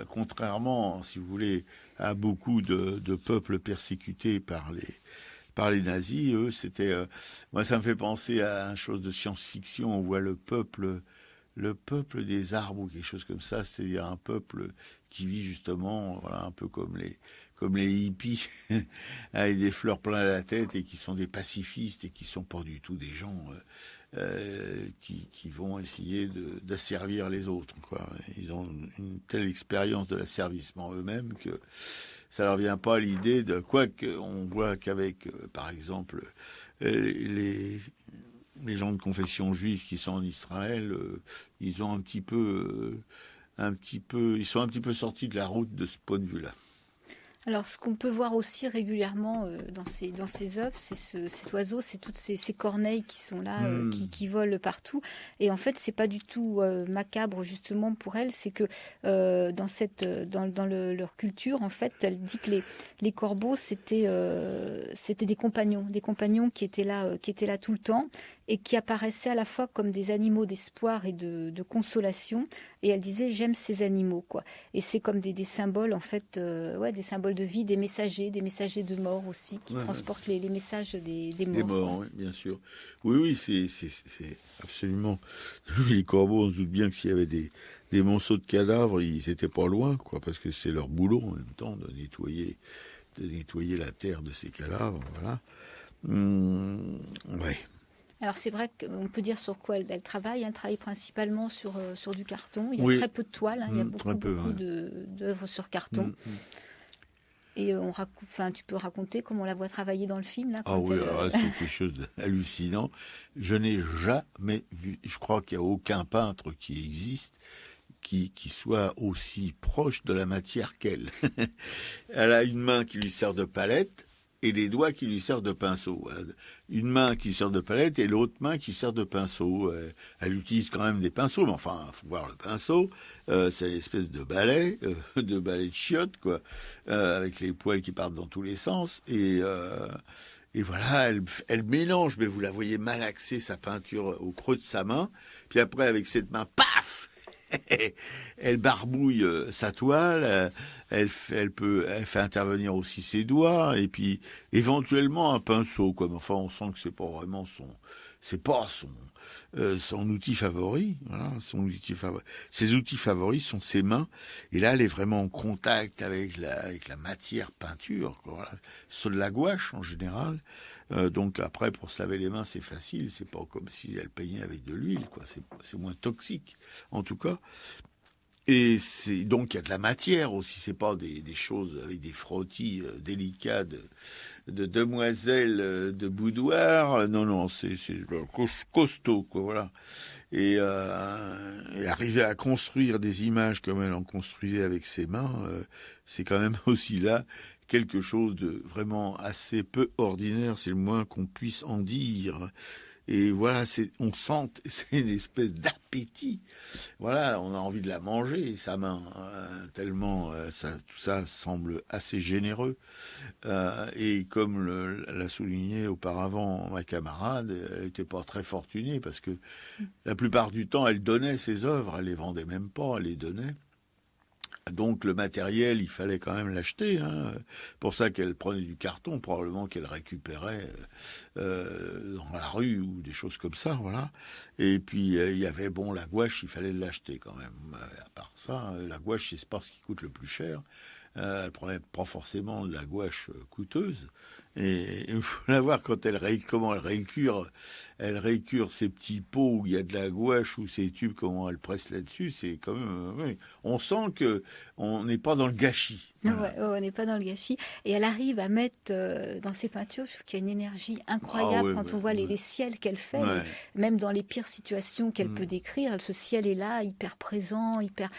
Contrairement, si vous voulez, à beaucoup de peuples persécutés par les nazis, eux, c'était... moi, ça me fait penser à une chose de science-fiction. On voit le peuple des arbres ou quelque chose comme ça, c'est-à-dire un peuple qui vit justement, voilà, un peu comme les hippies, avec des fleurs plein la tête, et qui sont des pacifistes et qui sont pas du tout des gens qui vont essayer d'asservir les autres, quoi. Ils ont une telle expérience de l'asservissement eux-mêmes que ça leur vient pas à l'idée de quoi qu'on voit qu'avec, par exemple, les gens de confession juive qui sont en Israël, ils ont ils sont un petit peu sortis de la route de ce point de vue-là. Alors, ce qu'on peut voir aussi régulièrement dans ces œuvres, c'est cet oiseau, c'est toutes ces corneilles qui sont là, qui volent partout. Et en fait, c'est pas du tout macabre justement pour elle. C'est que dans leur culture, en fait, elle dit que les corbeaux c'était des compagnons qui étaient là tout le temps. et qui apparaissaient à la fois comme des animaux d'espoir et de consolation. Et elle disait, j'aime ces animaux, quoi. Et c'est comme des symboles, en fait, des symboles de vie, des messagers de mort aussi, qui transportent les messages des morts. Des morts, oui, bien sûr. Oui, c'est absolument... Les corbeaux, on se doute bien que s'il y avait des monceaux de cadavres, ils étaient pas loin, quoi, parce que c'est leur boulot, en même temps, de nettoyer la terre de ces cadavres, voilà. Ouais. Alors c'est vrai qu'on peut dire sur quoi elle travaille. Elle travaille principalement sur du carton. Il y a très peu de toiles. Il y a beaucoup d'œuvres sur carton. Et tu peux raconter comment on la voit travailler dans le film là. C'est quelque chose d'hallucinant. Je n'ai jamais vu. Je crois qu'il n'y a aucun peintre qui existe qui soit aussi proche de la matière qu'elle. Elle a une main qui lui sert de palette et les doigts qui lui servent de pinceau. Une main qui sert de palette et l'autre main qui sert de pinceau. Elle utilise quand même des pinceaux, mais enfin, il faut voir le pinceau. C'est une espèce de balai, de chiottes, quoi, avec les poils qui partent dans tous les sens. Et voilà, elle mélange, mais vous la voyez malaxer sa peinture au creux de sa main. Puis après, avec cette main, paf, elle barbouille sa toile, elle fait intervenir aussi ses doigts et puis éventuellement un pinceau, quoi. Enfin, on sent que c'est pas vraiment son outil favori. Voilà, ses outils favoris sont ses mains. Et là, elle est vraiment en contact avec la matière peinture, quoi. Voilà. Sur de la gouache en général. Donc après, pour se laver les mains, c'est facile. C'est pas comme si elle peignait avec de l'huile, quoi. C'est moins toxique, en tout cas. Et donc il y a de la matière aussi. C'est pas des choses avec des frottis délicats de demoiselles de boudoir. Non, c'est costaud, quoi. Voilà. Et arriver à construire des images comme elle en construisait avec ses mains, c'est quand même aussi là quelque chose de vraiment assez peu ordinaire, c'est le moins qu'on puisse en dire. Et voilà, on sent, c'est une espèce d'appétit. Voilà, on a envie de la manger, sa main, tellement tout ça semble assez généreux. Et comme l'a souligné auparavant ma camarade, elle n'était pas très fortunée parce que la plupart du temps, elle donnait ses œuvres, elle les vendait même pas, elle les donnait. Donc le matériel, il fallait quand même l'acheter. Pour ça qu'elle prenait du carton, probablement qu'elle récupérait dans la rue ou des choses comme ça, voilà. Et puis il y avait la gouache, il fallait l'acheter quand même. À part ça, la gouache, c'est pas ce qui coûte le plus cher. Elle prenait pas forcément de la gouache coûteuse. Et il faut la voir comment elle récure ces petits pots où il y a de la gouache ou ces tubes, comment elle presse là-dessus. C'est quand même, on sent que on n'est pas dans le gâchis. Voilà. Ouais, on n'est pas dans le gâchis. Et elle arrive à mettre dans ses peintures, je trouve qu'il y a une énergie incroyable quand on voit les ciels qu'elle fait, même dans les pires situations qu'elle peut décrire. Ce ciel est là, hyper présent, hyper.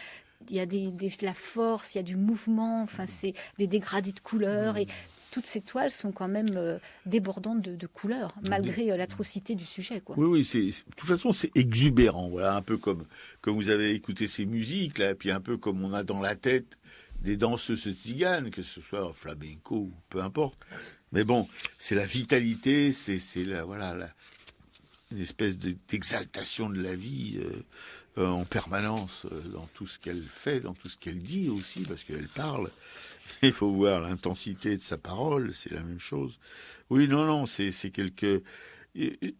Il y a de la force, il y a du mouvement, enfin c'est des dégradés de couleurs et toutes ces toiles sont quand même débordantes de couleurs, malgré l'atrocité du sujet, quoi. Oui, de toute façon c'est exubérant, voilà, un peu comme vous avez écouté ces musiques là, et puis un peu comme on a dans la tête des danseuses tziganes, que ce soit flamenco ou peu importe. Mais bon, c'est la vitalité, c'est une espèce d'exaltation de la vie. En permanence dans tout ce qu'elle fait, dans tout ce qu'elle dit aussi, parce qu'elle parle. Il faut voir l'intensité de sa parole, c'est la même chose. Oui, non, c'est quelque...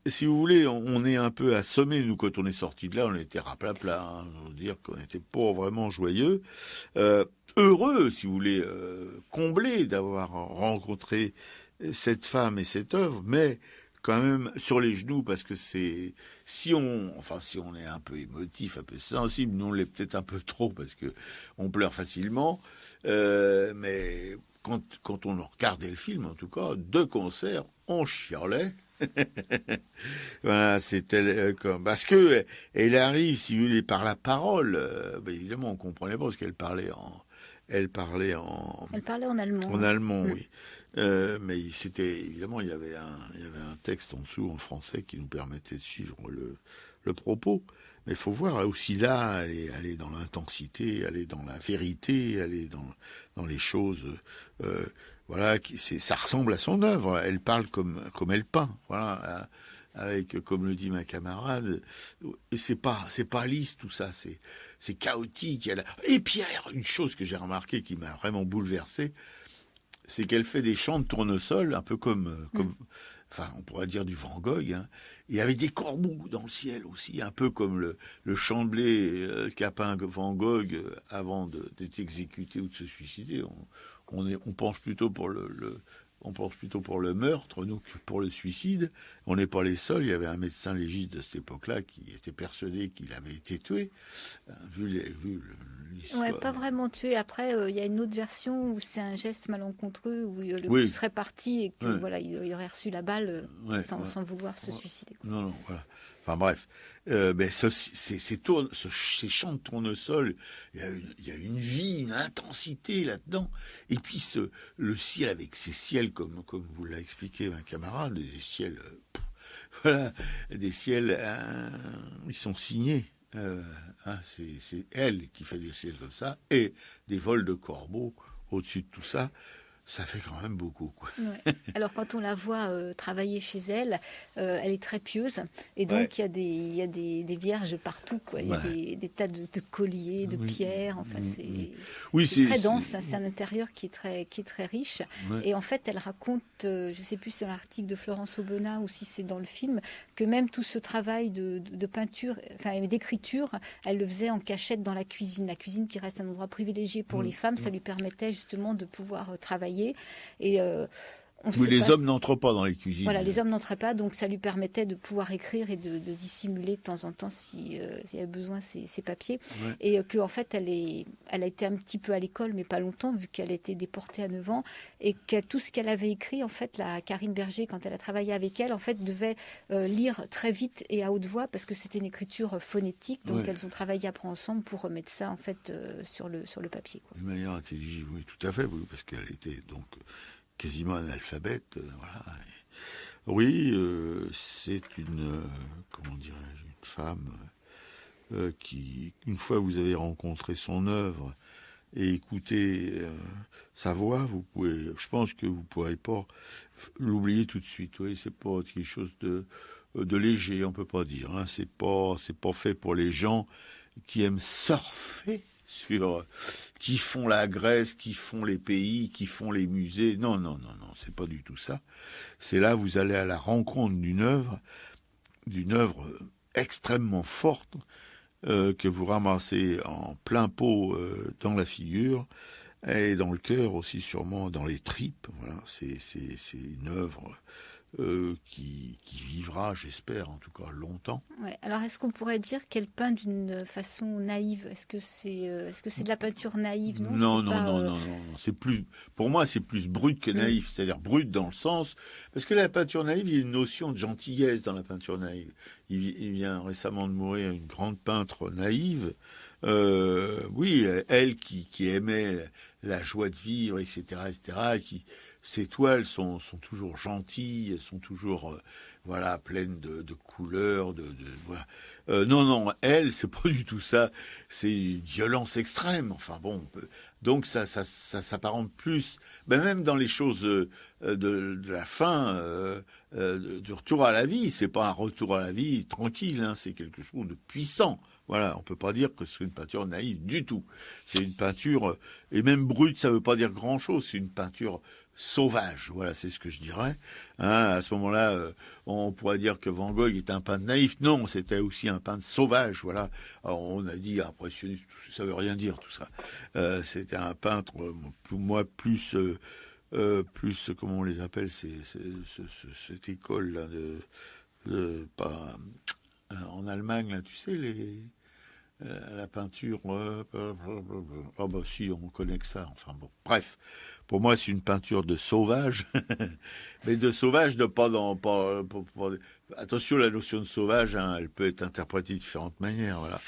Si vous voulez, on est un peu assommé, nous, quand on est sorti de là, on était raplapla, je veux dire qu'on n'était pas vraiment joyeux. Heureux, si vous voulez, comblé d'avoir rencontré cette femme et cette œuvre, mais quand même sur les genoux, parce que si on est un peu émotif, un peu sensible, nous on l'est peut-être un peu trop parce que on pleure facilement, mais quand on regardait le film, en tout cas, de concert, on chialait. Voilà, parce que elle arrive, si vous voulez, par la parole. Évidemment, on comprenait pas parce qu'elle parlait en allemand. En allemand, oui. Mais évidemment, il y avait un texte en dessous en français qui nous permettait de suivre le propos. Mais il faut voir aussi là, elle est dans l'intensité, elle est dans la vérité, elle est dans les choses. Voilà, ça ressemble à son œuvre. Elle parle comme elle peint. Voilà. avec, comme le dit ma camarade, c'est pas lisse tout ça, c'est chaotique. Et puis une chose que j'ai remarqué qui m'a vraiment bouleversé, c'est qu'elle fait des chants de tournesol, un peu comme enfin, on pourrait dire du Van Gogh, hein, et avec des corbeaux dans le ciel aussi, un peu comme le chant de blé qu'a peint Van Gogh avant d'être exécuté ou de se suicider. On pense plutôt pour on pense plutôt pour le meurtre, nous, que pour le suicide. On n'est pas les seuls. Il y avait un médecin légiste de cette époque-là qui était persuadé qu'il avait été tué, vu l'histoire. Ouais, pas vraiment tué. Après, il y a une autre version où c'est un geste malencontreux, où le coup serait parti et que voilà, il aurait reçu la balle sans vouloir se suicider. Quoi. Non, voilà. Enfin bref, ces chants de tournesol, il y a une vie, une intensité là-dedans. Et puis le ciel avec ces ciels, comme vous l'a expliqué un camarade, des ciels, voilà, des ciels, ils sont signés. C'est elle qui fait des ciels comme ça, et des vols de corbeaux au-dessus de tout ça. Ça fait quand même beaucoup, quoi. Ouais. Alors, quand on la voit travailler chez elle, elle est très pieuse. Et donc, il y a des vierges partout, quoi. Il y a des tas de colliers, de pierres. Enfin, c'est très dense. Hein. C'est un intérieur qui est très riche. Ouais. Et en fait, elle raconte, je ne sais plus si c'est dans l'article de Florence Aubenas ou si c'est dans le film, que même tout ce travail de peinture, enfin d'écriture, elle le faisait en cachette dans la cuisine. La cuisine qui reste un endroit privilégié pour les femmes, ça lui permettait justement de pouvoir travailler. Et les hommes n'entrent pas dans les cuisines. Voilà, les hommes n'entraient pas, donc ça lui permettait de pouvoir écrire et de dissimuler de temps en temps s'il y avait besoin ses papiers. Ouais. Et qu'en fait, elle a été un petit peu à l'école, mais pas longtemps, vu qu'elle a été déportée à 9 ans, et que tout ce qu'elle avait écrit, en fait, la Karine Berger, quand elle a travaillé avec elle, en fait, devait lire très vite et à haute voix, parce que c'était une écriture phonétique, donc elles ont travaillé après ensemble pour remettre ça, en fait, sur le papier. Quoi. D'une manière intelligible, oui, tout à fait, oui, parce qu'elle était donc quasiment analphabète, voilà. Oui, c'est comment dirais-je, une femme qui, une fois que vous avez rencontré son œuvre et écouté sa voix, je pense que vous pourrez pas l'oublier tout de suite. Oui, c'est pas quelque chose de léger, on peut pas dire. Hein. C'est pas fait pour les gens qui aiment surfer qui font la Grèce, qui font les pays, qui font les musées. Non, c'est pas du tout ça. C'est là, vous allez à la rencontre d'une œuvre extrêmement forte que vous ramassez en plein pot dans la figure et dans le cœur aussi, sûrement dans les tripes. Voilà, c'est une œuvre qui vivra, j'espère, en tout cas longtemps. Ouais. Alors, est-ce qu'on pourrait dire qu'elle peint d'une façon naïve ? Est-ce que c'est de la peinture naïve ? Non. C'est plus, pour moi, c'est plus brut que naïf. C'est-à-dire brut dans le sens, parce que la peinture naïve, il y a une notion de gentillesse dans la peinture naïve. Il vient récemment de mourir une grande peintre naïve. Oui, elle qui aimait la joie de vivre, etc., ces toiles sont toujours gentilles, elles sont toujours pleines de couleurs, voilà. Non, elle, c'est pas du tout ça. C'est une violence extrême. Enfin bon, donc ça s'apparente plus, même dans les choses de la fin, du retour à la vie. C'est pas un retour à la vie tranquille, hein, c'est quelque chose de puissant. Voilà, on peut pas dire que c'est une peinture naïve du tout. C'est une peinture, et même brute, ça veut pas dire grand-chose. C'est une peinture sauvage, voilà, c'est ce que je dirais. Hein, à ce moment-là, on pourrait dire que Van Gogh était un peintre naïf. Non, c'était aussi un peintre sauvage, voilà. Alors, on a dit impressionniste, ça veut rien dire tout ça. C'était un peintre, plus, comment on les appelle, cette école-là en Allemagne, là, tu sais, la peinture, si, on connaît que ça, enfin bon, bref. Pour moi, c'est une peinture de sauvage, mais de sauvage, attention, la notion de sauvage, hein, elle peut être interprétée de différentes manières, voilà.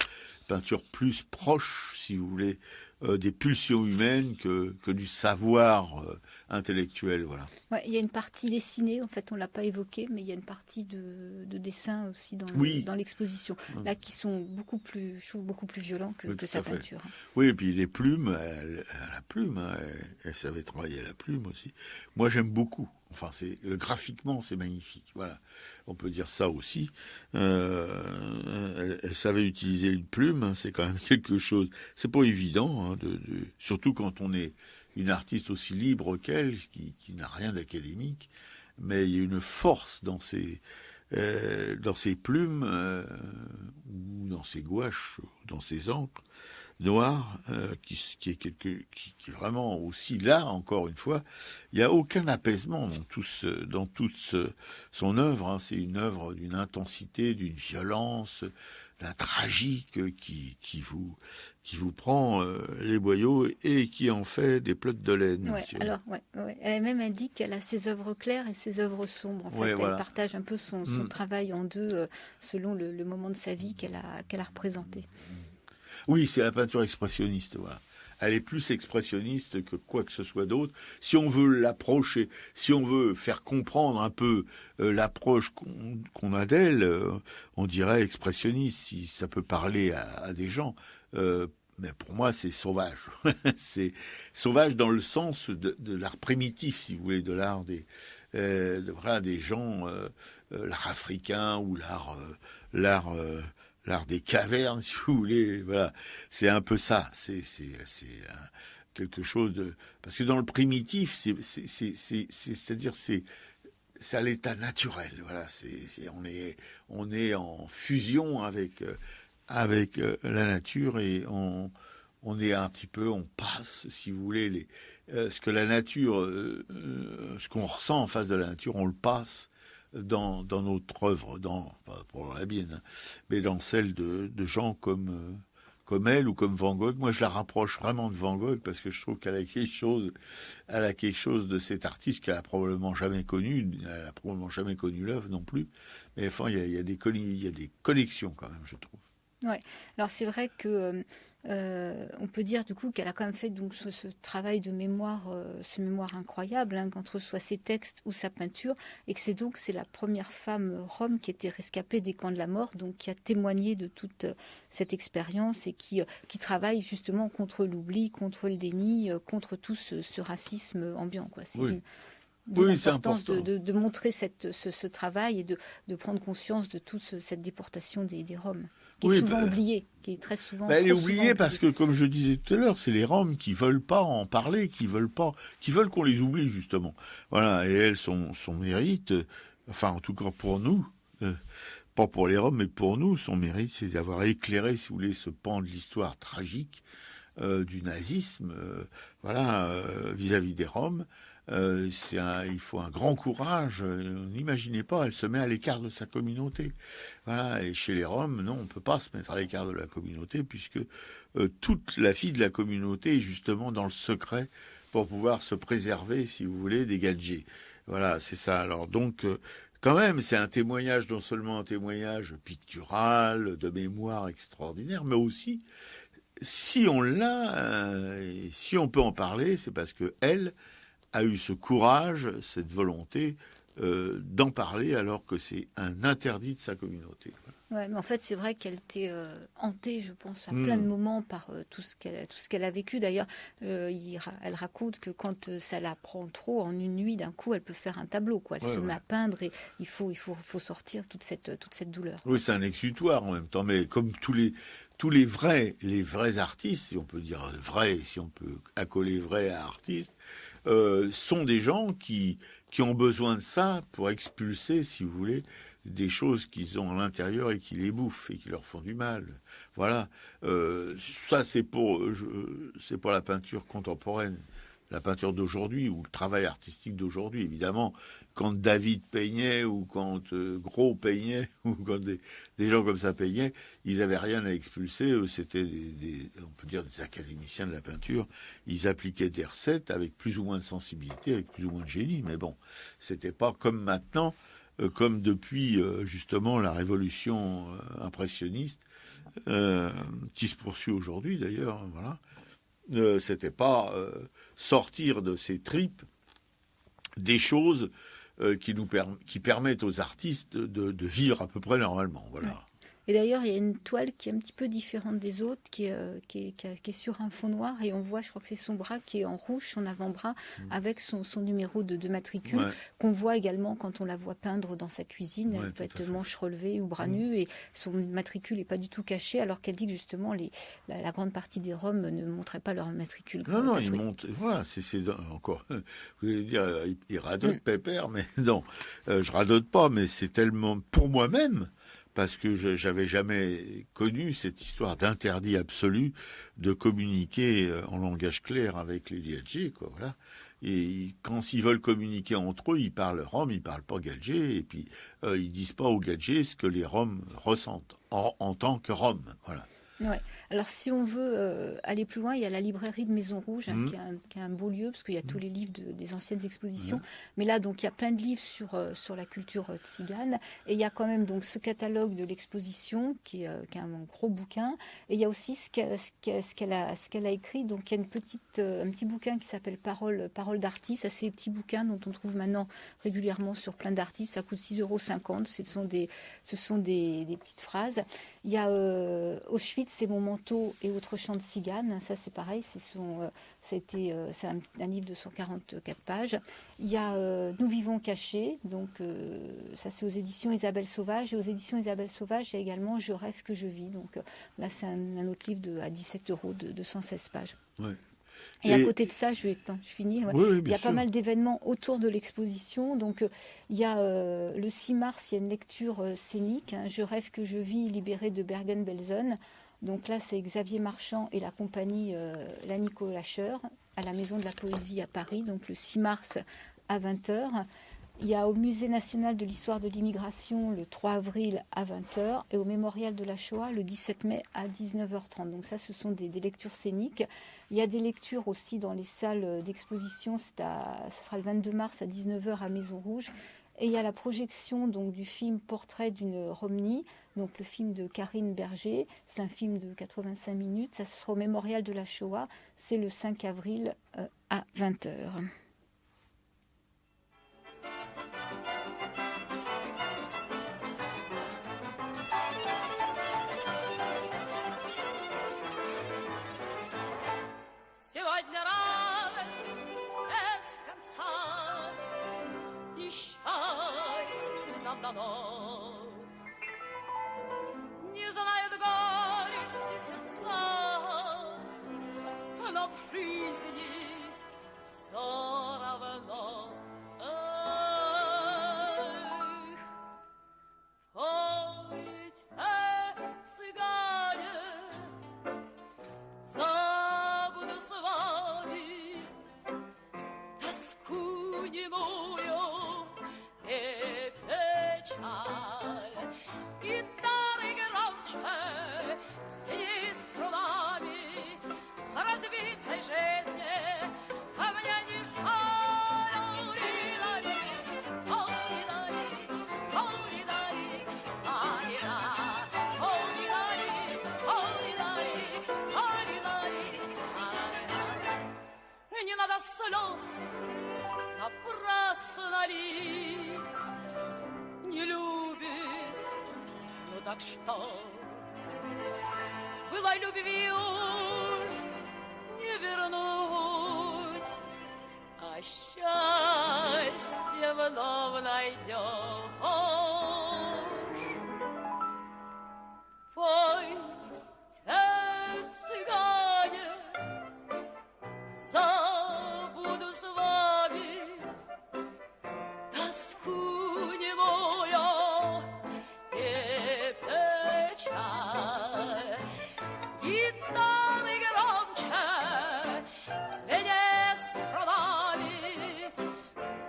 Peinture plus proche, si vous voulez, des pulsions humaines que du savoir intellectuel, voilà. Ouais, il y a une partie dessinée, en fait, on l'a pas évoqué, mais il y a une partie de dessin aussi dans l'exposition, là, qui sont beaucoup plus violents que sa peinture. Oui, et puis les plumes, elle a la plume, hein, elle savait travailler la plume aussi. Moi, j'aime beaucoup Enfin, graphiquement, c'est magnifique. Voilà, on peut dire ça aussi. Elle savait utiliser une plume, hein, c'est quand même quelque chose. C'est pas évident, hein, surtout quand on est une artiste aussi libre qu'elle, qui n'a rien d'académique. Mais il y a une force dans ses plumes ou dans ses gouaches, dans ses encres noires, qui est vraiment aussi là, encore une fois. Il n'y a aucun apaisement dans toute son œuvre. Hein. C'est une œuvre d'une intensité, d'une violence, d'un tragique qui vous prend les boyaux et qui en fait des pelotes de laine. Elle même indique qu'elle a ses œuvres claires et ses œuvres sombres. En fait, elle partage un peu son travail en deux selon le moment de sa vie qu'elle a représenté. Oui, c'est la peinture expressionniste, voilà. Elle est plus expressionniste que quoi que ce soit d'autre. Si on veut l'approcher, si on veut faire comprendre un peu l'approche qu'on a d'elle, on dirait expressionniste, si ça peut parler à des gens. Mais pour moi, c'est sauvage. C'est sauvage dans le sens de l'art primitif, si vous voulez, de l'art des gens, l'art africain ou l'art des cavernes, si vous voulez. Voilà, c'est un peu ça. C'est quelque chose de, parce que dans le primitif, c'est-à-dire c'est à l'état naturel. Voilà, on est en fusion avec la nature et on est un petit peu, on passe, si vous voulez, ce que la nature, ce qu'on ressent en face de la nature, on le passe dans notre œuvre, pas pour la mienne, hein, mais dans celle de gens comme elle ou comme Van Gogh. Moi, je la rapproche vraiment de Van Gogh parce que je trouve qu'elle a quelque chose de cet artiste qu'elle a probablement jamais connu. Elle a probablement jamais connu l'œuvre non plus. Mais enfin, il y a des connexions quand même, je trouve. Ouais. Alors c'est vrai que on peut dire du coup qu'elle a quand même fait donc ce travail de mémoire, ce mémoire incroyable, hein, qu'entre soit ses textes ou sa peinture, et que c'est la première femme rom qui était rescapée des camps de la mort, donc qui a témoigné de toute cette expérience et qui travaille justement contre l'oubli, contre le déni, contre tout ce racisme ambiant, quoi. C'est l'importance de montrer ce travail et de prendre conscience de toute cette déportation des Roms. Qui est souvent oubliée, qui est très souvent. Elle est oubliée parce que, comme je disais tout à l'heure, c'est les Roms qui veulent pas en parler, qui veulent qu'on les oublie justement. Voilà, et elle, son mérite, enfin en tout cas pour nous, pas pour les Roms, mais pour nous, son mérite, c'est d'avoir éclairé, si vous voulez, ce pan de l'histoire tragique du nazisme, vis-à-vis des Roms. Il faut un grand courage. N'imaginez pas, elle se met à l'écart de sa communauté. Voilà. Et chez les Roms, non, on peut pas se mettre à l'écart de la communauté puisque toute la vie de la communauté est justement dans le secret pour pouvoir se préserver, si vous voulez, des gadgets. Voilà, c'est ça. Alors donc, quand même, c'est un témoignage, non seulement un témoignage pictural, de mémoire extraordinaire, mais aussi, si on l'a, et si on peut en parler, c'est parce que elle a eu ce courage, cette volonté d'en parler alors que c'est un interdit de sa communauté. Ouais, mais en fait, c'est vrai qu'elle était hantée, je pense, à plein de moments par tout ce qu'elle a vécu. D'ailleurs, elle raconte que quand ça la prend trop, en une nuit, d'un coup, elle peut faire un tableau, quoi. Elle se met à peindre et il faut sortir toute cette douleur. Oui, c'est un exutoire en même temps, mais comme tous les vrais artistes, si on peut dire vrais, si on peut accoler vrai à artiste, sont des gens qui ont besoin de ça pour expulser, si vous voulez, des choses qu'ils ont à l'intérieur et qui les bouffent et qui leur font du mal. Voilà. Ça, c'est pour la peinture contemporaine, la peinture d'aujourd'hui ou le travail artistique d'aujourd'hui. Évidemment, quand David peignait ou quand Gros peignait ou quand des gens comme ça peignaient, ils n'avaient rien à expulser. Eux, c'était on peut dire des académiciens de la peinture. Ils appliquaient des recettes avec plus ou moins de sensibilité, avec plus ou moins de génie. Mais bon, c'était pas comme maintenant, comme depuis justement la révolution impressionniste qui se poursuit aujourd'hui d'ailleurs. Voilà. C'était pas sortir de ces tripes des choses qui permettent aux artistes de vivre à peu près normalement. Voilà. Et d'ailleurs, il y a une toile qui est un petit peu différente des autres, qui est sur un fond noir, et on voit, je crois que c'est son bras qui est en rouge, son avant-bras, avec son numéro de matricule, qu'on voit également quand on la voit peindre dans sa cuisine. Elle peut être manche relevée ou bras nus, et son matricule n'est pas du tout caché, alors qu'elle dit que justement, la grande partie des Roms ne montraient pas leur matricule. Non, ils montent. Voilà, c'est encore. Vous voulez dire, ils radotent pépère, mais non, je radote pas, mais c'est tellement pour moi-même. Parce que j'avais jamais connu cette histoire d'interdit absolu de communiquer en langage clair avec les Liadjés, quoi, voilà. Et quand ils veulent communiquer entre eux, ils parlent Rom, ils parlent pas Gadjé, et puis ils disent pas aux Gadjés ce que les Roms ressentent en tant que Roms, voilà. Ouais. Alors, si on veut aller plus loin, il y a la librairie de Maison Rouge, qui est un beau lieu, parce qu'il y a tous les livres des anciennes expositions. Mais là, donc, il y a plein de livres sur la culture tzigane. Et il y a quand même donc ce catalogue de l'exposition, qui est un gros bouquin. Et il y a aussi ce qu'elle a écrit. Donc, il y a un petit bouquin qui s'appelle Parole d'artiste. C'est ces petits bouquins dont on trouve maintenant régulièrement sur plein d'artistes. Ça coûte 6,50 €. Ce sont des petites phrases. Il y a Auschwitz, c'est mon manteau et autres chants de Cigane. Ça, c'est pareil, c'est un livre de 144 pages. Il y a Nous vivons cachés, donc ça, c'est aux éditions Isabelle Sauvage. Et aux éditions Isabelle Sauvage, il y a également Je rêve que je vis. Donc là, c'est un autre livre à 17 € de 116 pages. Ouais. Et à côté de ça, je finis. Ouais. Oui, il y a pas mal d'événements autour de l'exposition. Donc, il y a le 6 mars, il y a une lecture scénique. Je rêve que je vis, libérée de Bergen-Belsen. Donc là, c'est Xavier Marchand et la compagnie La Nicolacher à la Maison de la Poésie à Paris. Donc le 6 mars à 20h. Il y a au Musée national de l'histoire de l'immigration le 3 avril à 20h et au Mémorial de la Shoah le 17 mai à 19h30. Donc ça, ce sont des lectures scéniques. Il y a des lectures aussi dans les salles d'exposition. Ça sera le 22 mars à 19h à Maison Rouge. Et il y a la projection donc, du film Portrait d'une Romnie, donc le film de Karine Berger. C'est un film de 85 minutes. Ça sera au Mémorial de la Shoah. C'est le 5 avril à 20h. Сегодня радость без конца, и счастье нам дано. Не знает горести сердца, но в жизни все равно. Пойте, цыгане, забуду с вами тоску немую и печаль. Гитары громче, звени струнами разбитой жизни, а мне не жаль. Ури-лари, ури-лари, ури-лари, ари-ла. Ури-лари, ури-лари, ури-лари, ари-ла. Не надо слез напрасно лить, не любит, ну так что? Былой любви уж не вернуть, а счастье вновь найдешь. Пойте, цыгане, забуду с вами тоску немую и печаль. Гитары громче, звеня струнами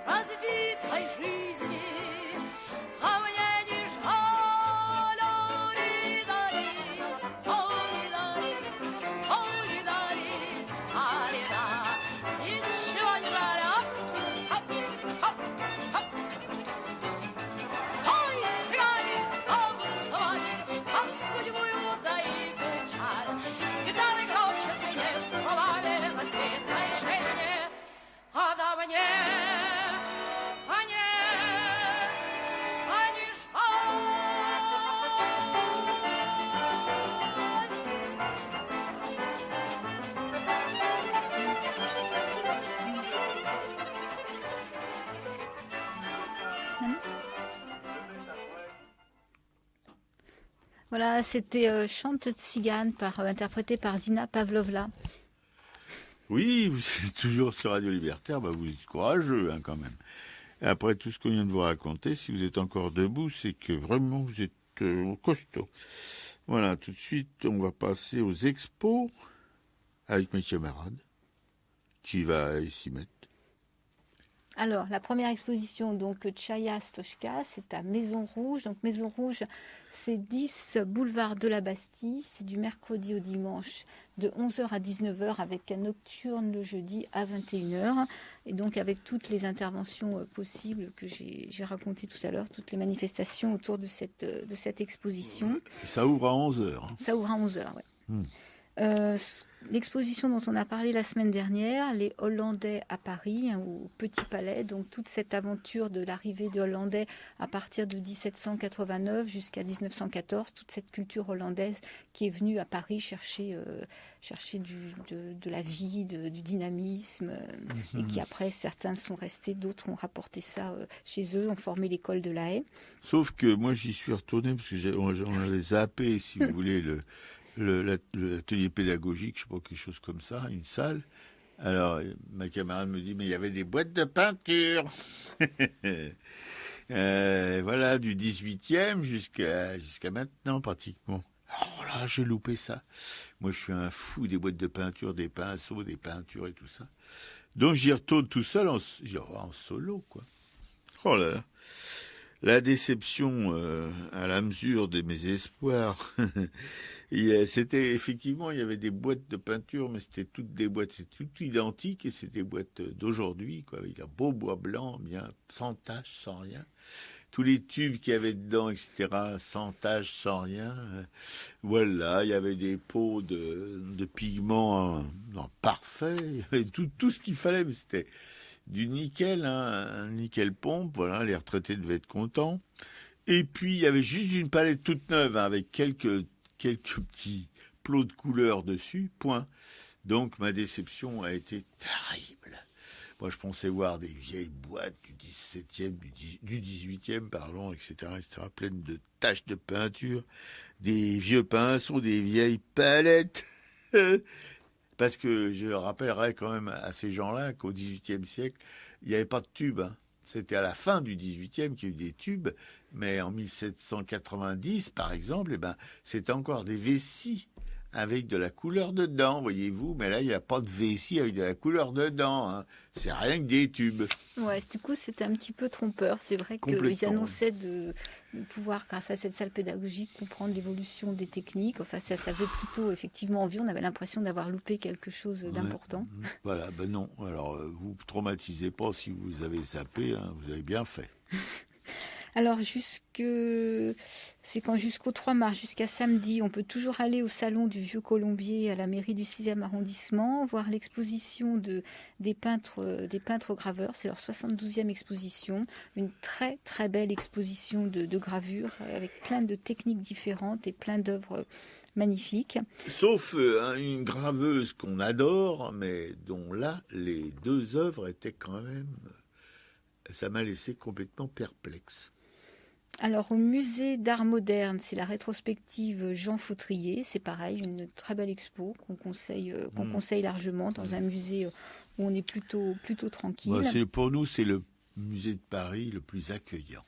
разбитой жизни, а Voilà, c'était Chante Tzigane, interprété par Zina Pavlovna. Oui, vous êtes toujours sur Radio Libertaire, vous êtes courageux quand même. Et après tout ce qu'on vient de vous raconter, si vous êtes encore debout, c'est que vraiment vous êtes costaud. Voilà, tout de suite, on va passer aux expos avec mes camarades qui va s'y mettre. Alors, la première exposition, donc Tchaya Stochka, c'est à Maison Rouge. Donc, Maison Rouge, c'est 10 boulevard de la Bastille. C'est du mercredi au dimanche de 11h à 19h avec un nocturne le jeudi à 21h. Et donc, avec toutes les interventions possibles que j'ai racontées tout à l'heure, toutes les manifestations autour de cette exposition. Ça ouvre à 11h. Ça ouvre à 11h, oui. L'exposition dont on a parlé la semaine dernière, les Hollandais à Paris, au Petit Palais, donc toute cette aventure de l'arrivée des Hollandais à partir de 1789 jusqu'à 1914, toute cette culture hollandaise qui est venue à Paris chercher de la vie, du dynamisme, et qui après, certains sont restés, d'autres ont rapporté ça chez eux, ont formé l'école de La Haye. Sauf que moi j'y suis retourné parce que j'en avais zappé, si vous voulez, l'atelier pédagogique, je sais pas, quelque chose comme ça, une salle. Alors, ma camarade me dit, mais il y avait des boîtes de peinture. Voilà, du 18e jusqu'à maintenant, pratiquement. Oh là, j'ai loupé ça. Moi, je suis un fou des boîtes de peinture, des pinceaux, des peintures et tout ça. Donc, j'y retourne tout seul en solo, quoi. Oh là là. La déception à la mesure de mes espoirs. C'était effectivement, il y avait des boîtes de peinture, mais c'était toutes des boîtes, c'était tout identique, et c'était des boîtes d'aujourd'hui, quoi, avec un beau bois blanc, bien sans taches, sans rien. Tous les tubes qu'il y avait dedans, etc., sans taches, sans rien. Voilà, il y avait des pots de pigments parfaits, il y avait tout ce qu'il fallait, mais c'était du nickel, un nickel pompe, voilà, les retraités devaient être contents. Et puis, il y avait juste une palette toute neuve, avec quelques petits plots de couleurs dessus, point. Donc, ma déception a été terrible. Moi, je pensais voir des vieilles boîtes du 17e, du 18e, pardon, etc., pleines de taches de peinture, des vieux pinceaux, des vieilles palettes. Parce que je rappellerai quand même à ces gens-là qu'au XVIIIe siècle, il n'y avait pas de tubes. C'était à la fin du XVIIIe qu'il y a eu des tubes, mais en 1790, par exemple, c'était encore des vessies avec de la couleur dedans, voyez-vous. Mais là, il n'y a pas de vessie avec de la couleur dedans. C'est rien que des tubes. Ouais, du coup, c'était un petit peu trompeur. C'est vrai qu'ils annonçaient de pouvoir, grâce à cette salle pédagogique, comprendre l'évolution des techniques. Enfin, ça faisait plutôt effectivement envie. On avait l'impression d'avoir loupé quelque chose d'important. Voilà, non. Alors, vous traumatisez pas si vous avez zappé, vous avez bien fait. Alors, jusqu'au 3 mars, jusqu'à samedi, on peut toujours aller au salon du Vieux Colombier à la mairie du 6e arrondissement, voir l'exposition des peintres graveurs. C'est leur 72e exposition. Une très, très belle exposition de gravures avec plein de techniques différentes et plein d'œuvres magnifiques. Sauf une graveuse qu'on adore, mais dont là, les deux œuvres étaient quand même... Ça m'a laissé complètement perplexe. Alors, au musée d'art moderne, c'est la rétrospective Jean Fautrier. C'est pareil, une très belle expo qu'on conseille largement dans un musée où on est plutôt tranquille. Pour nous, c'est le musée de Paris le plus accueillant.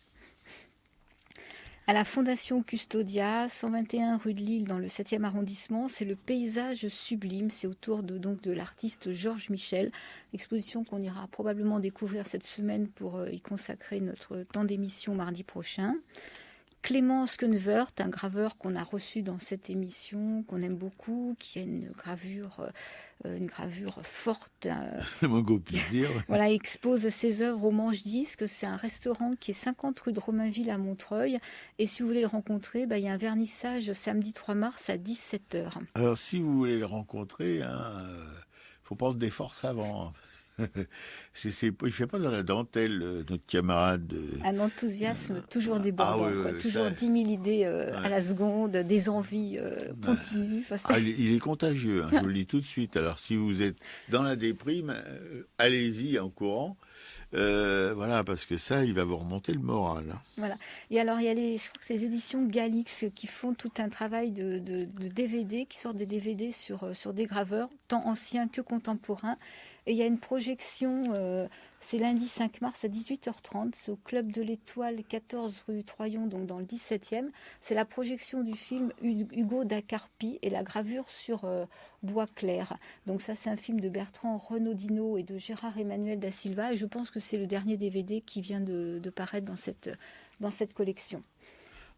À la Fondation Custodia, 121 rue de Lille, dans le 7e arrondissement, c'est le paysage sublime. C'est autour de l'artiste Georges Michel. Exposition qu'on ira probablement découvrir cette semaine pour y consacrer notre temps d'émission mardi prochain. Clément Skenvert, un graveur qu'on a reçu dans cette émission, qu'on aime beaucoup, qui a une gravure forte. Mon goût, puis dire. Voilà, expose ses œuvres au Manche-Disque. C'est un restaurant qui est 50 rue de Romainville à Montreuil. Et si vous voulez le rencontrer, il y a un vernissage samedi 3 mars à 17h. Alors, si vous voulez le rencontrer, faut prendre des forces avant. Il fait pas dans la dentelle, notre camarade. Un enthousiasme toujours débordant, oui, quoi. oui, Toujours ça- 10 000 idées à la seconde, des envies continues. Enfin, c'est- Il est contagieux, hein, je vous le dis tout de suite. Alors, si vous êtes dans la déprime, allez-y en courant. Voilà, parce que ça, il va vous remonter le moral. Hein. Voilà. Et alors, il y a je crois que c'est les éditions Galix qui font tout un travail de DVD, qui sortent des DVD sur des graveurs, tant anciens que contemporains. Et il y a une projection, c'est lundi 5 mars à 18h30, c'est au Club de l'Étoile, 14 rue Troyon, donc dans le 17e. C'est la projection du film Hugo da Carpi et la gravure sur bois clair. Donc ça, c'est un film de Bertrand Renaudino et de Gérard Emmanuel da Silva. Et je pense que c'est le dernier DVD qui vient de paraître dans cette collection.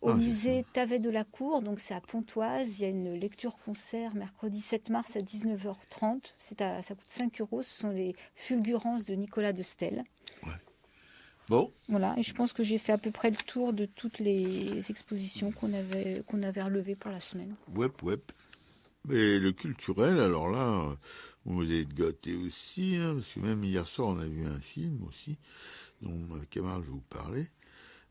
Au musée Tavet de la Cour, donc c'est à Pontoise, il y a une lecture-concert mercredi 7 mars à 19h30. Ça coûte 5 €. Ce sont les Fulgurances de Nicolas de Stel. Ouais. Bon. Voilà, et je pense que j'ai fait à peu près le tour de toutes les expositions qu'on avait relevées pour la semaine. Wep. Et le culturel, alors là, vous êtes gâtés aussi, hein, parce que même hier soir, on a vu un film aussi, dont ma camarade va vous parler.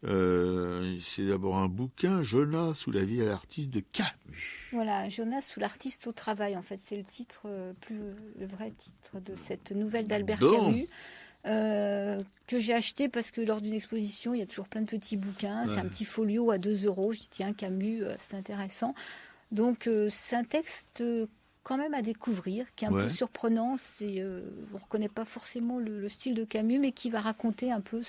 C'est d'abord un bouquin, Jonas sous la vie à l'artiste de Camus. Voilà, Jonas sous l'artiste au travail, en fait, c'est le titre, le vrai titre de cette nouvelle d'Albert Camus. Que j'ai acheté parce que lors d'une exposition, il y a toujours plein de petits bouquins. C'est un petit folio à 2 €. Je dis, tiens, Camus, c'est intéressant. Donc, c'est un texte quand même à découvrir, qui est un peu surprenant. On ne reconnaît pas forcément le style de Camus, mais qui va raconter un peu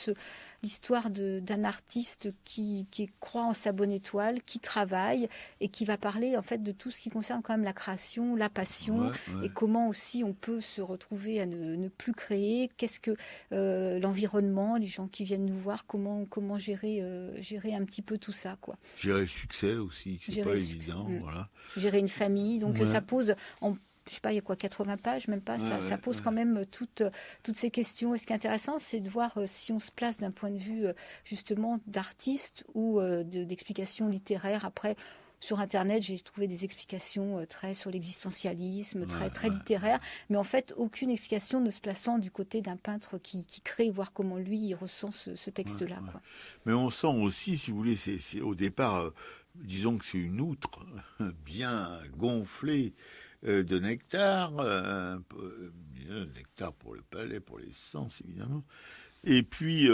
l'histoire d'un artiste qui croit en sa bonne étoile, qui travaille et qui va parler en fait de tout ce qui concerne quand même la création, la passion et comment aussi on peut se retrouver à ne plus créer. Qu'est-ce que l'environnement, les gens qui viennent nous voir, comment gérer un petit peu tout ça, quoi. Gérer le succès aussi, c'est pas évident, voilà. Gérer une famille, donc ça pose je sais pas, il y a quoi, 80 pages, même pas, ça pose quand même toutes ces questions. Et ce qui est intéressant, c'est de voir si on se place d'un point de vue, justement, d'artiste ou d'explications littéraires. Après, sur Internet, j'ai trouvé des explications très sur l'existentialisme, très littéraires, mais en fait, aucune explication ne se plaçant du côté d'un peintre qui crée, voir comment lui, il ressent ce texte-là. Quoi. Mais on sent aussi, si vous voulez, c'est au départ, disons que c'est une outre bien gonflée, de nectar, nectar pour le palais, pour les sens évidemment. Et puis,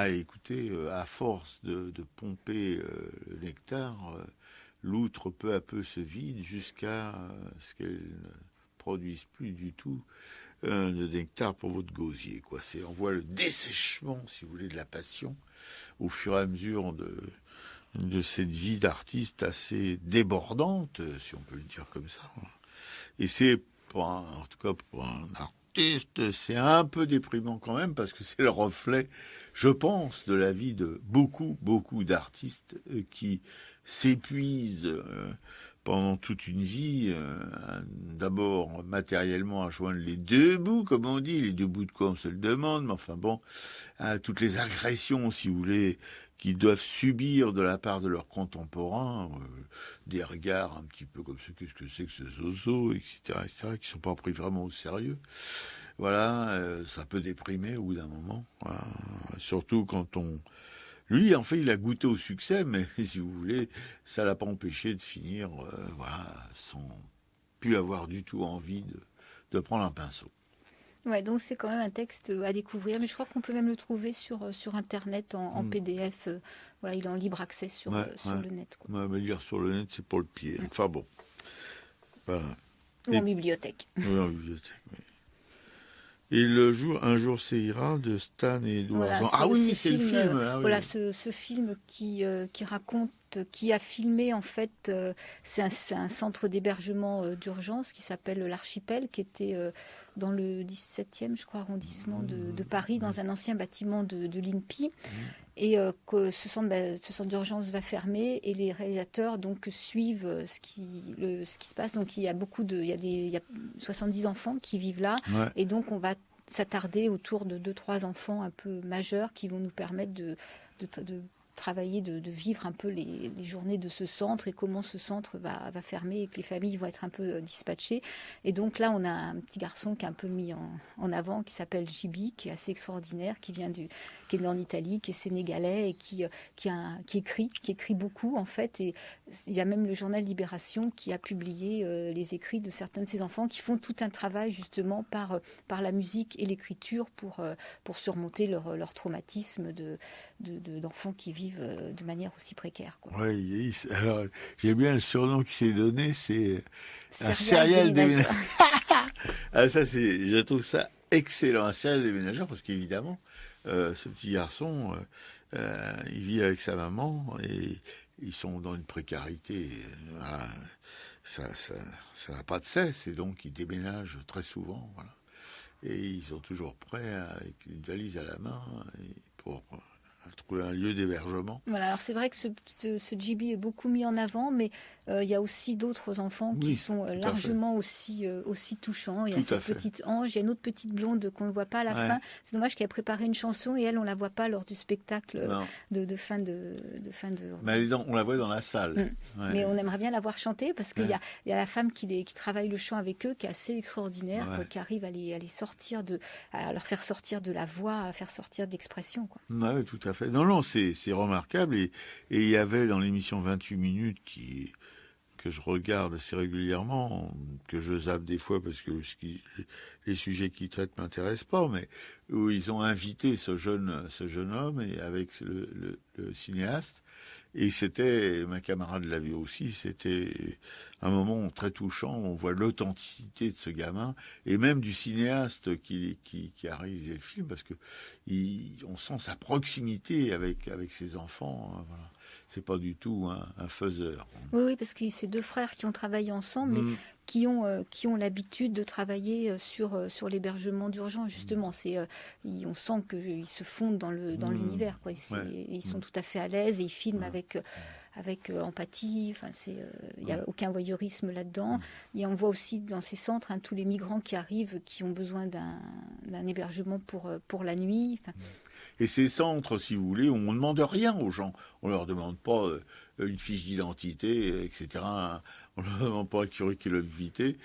écoutez, à force de pomper le nectar, l'outre peu à peu se vide jusqu'à ce qu'elle ne produise plus du tout de nectar pour votre gosier. Quoi. On voit le dessèchement, si vous voulez, de la passion au fur et à mesure de cette vie d'artiste assez débordante, si on peut le dire comme ça. Et c'est, en tout cas pour un artiste, c'est un peu déprimant quand même, parce que c'est le reflet, je pense, de la vie de beaucoup d'artistes qui s'épuisent pendant toute une vie, d'abord matériellement à joindre les deux bouts, comme on dit, les deux bouts de quoi on se le demande, mais enfin bon, toutes les agressions, si vous voulez, qu'ils doivent subir de la part de leurs contemporains, des regards un petit peu comme qu'est-ce que c'est que ce zozo, etc., qui sont pas pris vraiment au sérieux. Voilà, ça peut déprimer au bout d'un moment. Voilà. Surtout quand lui, en fait, il a goûté au succès, mais si vous voulez, ça l'a pas empêché de finir, sans plus avoir du tout envie de prendre un pinceau. Ouais, donc c'est quand même un texte à découvrir, mais je crois qu'on peut même le trouver sur Internet en PDF. Voilà, il est en libre accès sur le net. Quoi. Mais lire sur le net, c'est pour le pied. Enfin bon, voilà. Ou en bibliothèque. Oui, en bibliothèque, oui. Et un jour c'est ira de Stan et Edouard. Voilà, c'est le film. Voilà, ce film qui raconte, qui a filmé en fait, c'est un centre d'hébergement d'urgence qui s'appelle l'Archipel, qui était dans le 17e, je crois, arrondissement de Paris, dans un ancien bâtiment de l'INPI. Et que ce centre d'urgence va fermer, et les réalisateurs donc suivent ce qui se passe. Donc il y a 70 enfants qui vivent là, et donc on va s'attarder autour de 2-3 enfants un peu majeurs qui vont nous permettre de travailler, de vivre un peu les journées de ce centre et comment ce centre va fermer et que les familles vont être un peu dispatchées. Et donc là, on a un petit garçon qui est un peu mis en avant, qui s'appelle Jibi, qui est assez extraordinaire, qui est né en Italie, qui est sénégalais et qui écrit beaucoup en fait. Et il y a même le journal Libération qui a publié les écrits de certains de ses enfants qui font tout un travail justement par la musique et l'écriture pour surmonter leur traumatisme d'enfants qui vivent de manière aussi précaire, quoi. Oui, alors j'aime bien le surnom qui s'est donné, c'est un Serial serial déménageur. déménageur. Ah, je trouve ça excellent, un serial déménageur, parce qu'évidemment, ce petit garçon, il vit avec sa maman et ils sont dans une précarité. Voilà. Ça n'a pas de cesse, et donc ils déménagent très souvent. Voilà. Et ils sont toujours prêts, avec une valise à la main, pour trouver un lieu d'hébergement. Voilà, alors c'est vrai que ce Jibi est beaucoup mis en avant, mais il y a aussi d'autres enfants qui sont largement aussi touchants. Il y a cette petite Ange, il y a une autre petite blonde qu'on ne voit pas à la fin. C'est dommage qu'elle ait préparé une chanson et elle, on ne la voit pas lors du spectacle de fin de... Mais on la voit dans la salle. Ouais. Mais on aimerait bien la voir chanter parce qu'il y a la femme qui travaille le chant avec eux, qui est assez extraordinaire, qui arrive à les sortir à leur faire sortir de la voix, à faire sortir d'expression. Oui, tout à fait. Non, c'est remarquable. Et il y avait dans l'émission 28 minutes que je regarde assez régulièrement, que je zappe des fois parce que les sujets qu'ils traitent m'intéressent pas, mais où ils ont invité ce jeune homme et avec le cinéaste. Et ma camarade l'a vu aussi, c'était un moment très touchant, on voit l'authenticité de ce gamin, et même du cinéaste qui a réalisé le film, parce que on sent sa proximité avec ses enfants, hein, voilà. C'est pas du tout un faiseur. Oui, parce que c'est deux frères qui ont travaillé ensemble, mais qui ont l'habitude de travailler sur l'hébergement d'urgence, justement. On sent qu'ils se fondent dans l'univers, quoi. Ils sont tout à fait à l'aise et ils filment avec empathie. Enfin, il n'y a aucun voyeurisme là-dedans. Et on voit aussi dans ces centres tous les migrants qui arrivent, qui ont besoin d'un hébergement pour la nuit. Enfin, et ces centres, si vous voulez, on ne demande rien aux gens. On ne leur demande pas une fiche d'identité, etc. On ne leur demande pas un curriculum vitae.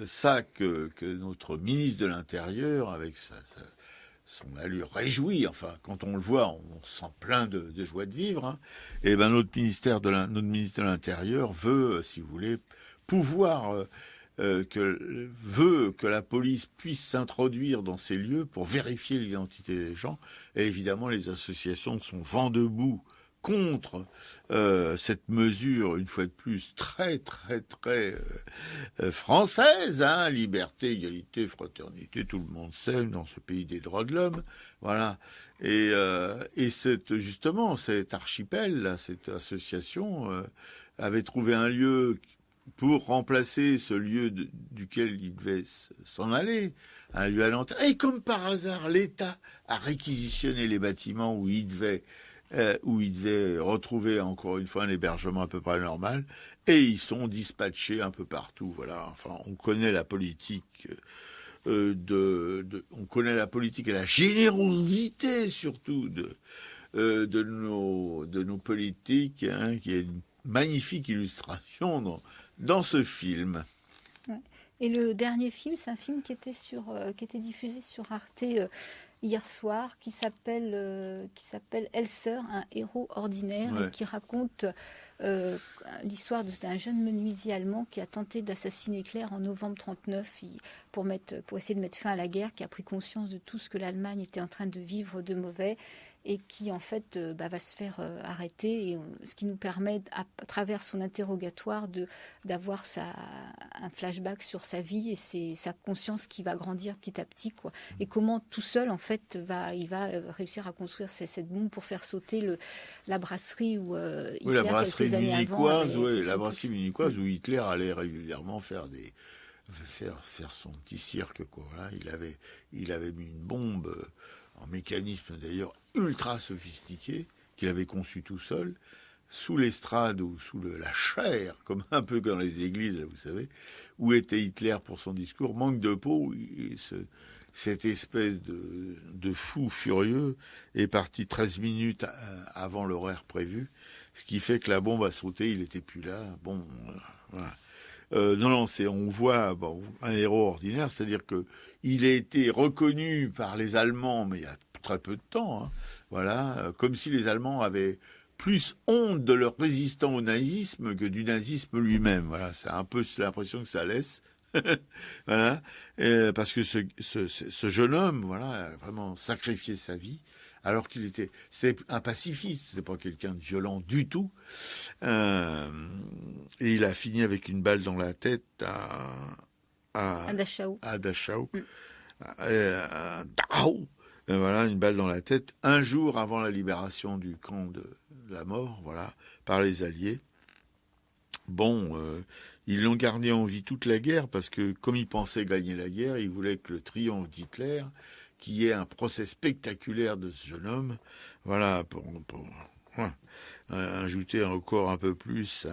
Ça que notre ministre de l'Intérieur, avec son allure réjouie, enfin, quand on le voit, on se sent plein de joie de vivre. Hein. Et ben notre ministre de l'Intérieur veut, si vous voulez, pouvoir... veut que la police puisse s'introduire dans ces lieux pour vérifier l'identité des gens. Et évidemment, les associations sont vent debout contre cette mesure, une fois de plus, très, très, très française, hein, liberté, égalité, fraternité, tout le monde s'aime dans ce pays des droits de l'homme, voilà. Et justement, cet archipel, là, cette association, avait trouvé un lieu pour remplacer ce lieu duquel il devait s'en aller, un lieu à l'entrée. Et comme par hasard, l'État a réquisitionné les bâtiments où il devait retrouver encore une fois un hébergement à peu près normal, et ils sont dispatchés un peu partout. Voilà. Enfin, on connaît la politique on connaît la politique et la générosité surtout de nos politiques, hein, qui est une magnifique illustration dans ce film. Ouais. Et le dernier film, c'est un film qui était diffusé sur Arte hier soir, qui s'appelle Elser, un héros ordinaire, et qui raconte l'histoire d'un jeune menuisier allemand qui a tenté d'assassiner Hitler en novembre 1939 pour essayer de mettre fin à la guerre, qui a pris conscience de tout ce que l'Allemagne était en train de vivre de mauvais, et qui en fait va se faire arrêter, et ce qui nous permet à travers son interrogatoire d'avoir un flashback sur sa vie, et c'est sa conscience qui va grandir petit à petit, quoi. Et comment tout seul en fait il va réussir à construire cette bombe pour faire sauter la brasserie où Hitler, la brasserie quelques années munichoise, avant, la brasserie munichoise où Hitler allait régulièrement faire son petit cirque, quoi. Voilà, il avait mis une bombe en mécanisme d'ailleurs ultra sophistiqué, qu'il avait conçu tout seul, sous l'estrade ou sous la chaire, comme un peu dans les églises, là, vous savez, où était Hitler pour son discours. Manque de peau, cette espèce de fou furieux est parti 13 minutes avant l'horaire prévu, ce qui fait que la bombe a sauté, il était plus là. Bon, voilà. Non, on voit un héros ordinaire, c'est-à-dire que il a été reconnu par les Allemands, mais il y a très peu de temps, hein, voilà, comme si les Allemands avaient plus honte de leur résistant au nazisme que du nazisme lui-même. Voilà, c'est un peu l'impression que ça laisse. Voilà, parce que ce jeune homme, voilà, a vraiment sacrifié sa vie, alors c'était un pacifiste, c'était pas quelqu'un de violent du tout, et il a fini avec une balle dans la tête à Dachau. Voilà, une balle dans la tête, un jour avant la libération du camp de la mort, voilà, par les Alliés. Bon, ils l'ont gardé en vie toute la guerre parce que, comme ils pensaient gagner la guerre, ils voulaient que le triomphe d'Hitler, qu'il y ait un procès spectaculaire de ce jeune homme, voilà, pour ajouter encore un peu plus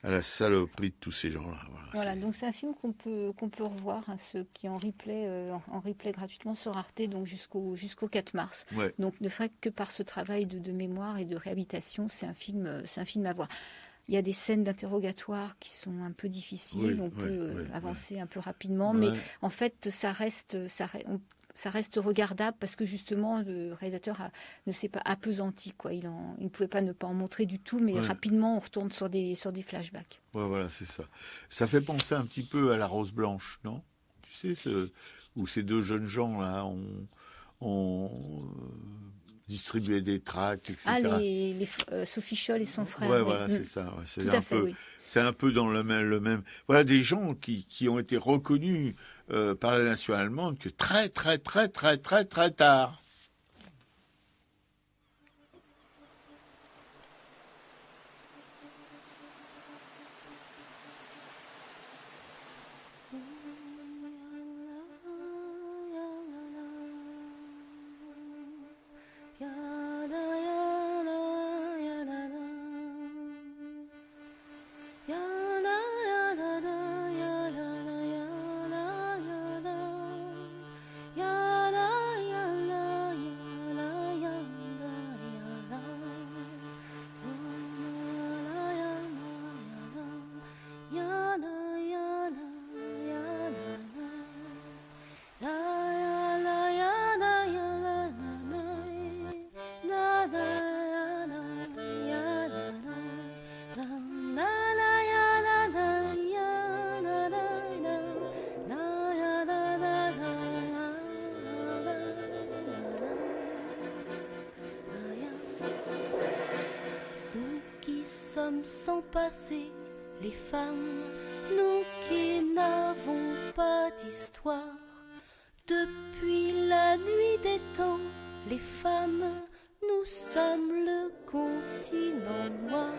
à la saloperie de tous ces gens-là. Voilà, donc c'est un film qu'on peut revoir, hein, ceux qui en replay gratuitement sur Arte, donc jusqu'au 4 mars. Ouais. Donc ne ferait que par ce travail de mémoire et de réhabilitation, c'est un film à voir. Il y a des scènes d'interrogatoire qui sont un peu difficiles, Oui, on peut avancer un peu rapidement, Ouais. mais en fait ça reste regardable parce que justement le réalisateur ne s'est pas appesanti, quoi. Il ne pouvait pas ne pas en montrer du tout, mais rapidement on retourne sur des flashbacks. Ouais, voilà, c'est ça. Ça fait penser un petit peu à La Rose Blanche, non? Tu sais, où ces deux jeunes gens là ont distribué des tracts, etc. Ah, Sophie Scholl et son frère. Ouais, oui. voilà, c'est ça. Ouais. C'est un peu dans le même. Voilà, des gens qui ont été reconnus par la nation allemande que très tard. Sans passer les femmes, nous qui n'avons pas d'histoire. Depuis la nuit des temps, les femmes, nous sommes le continent noir.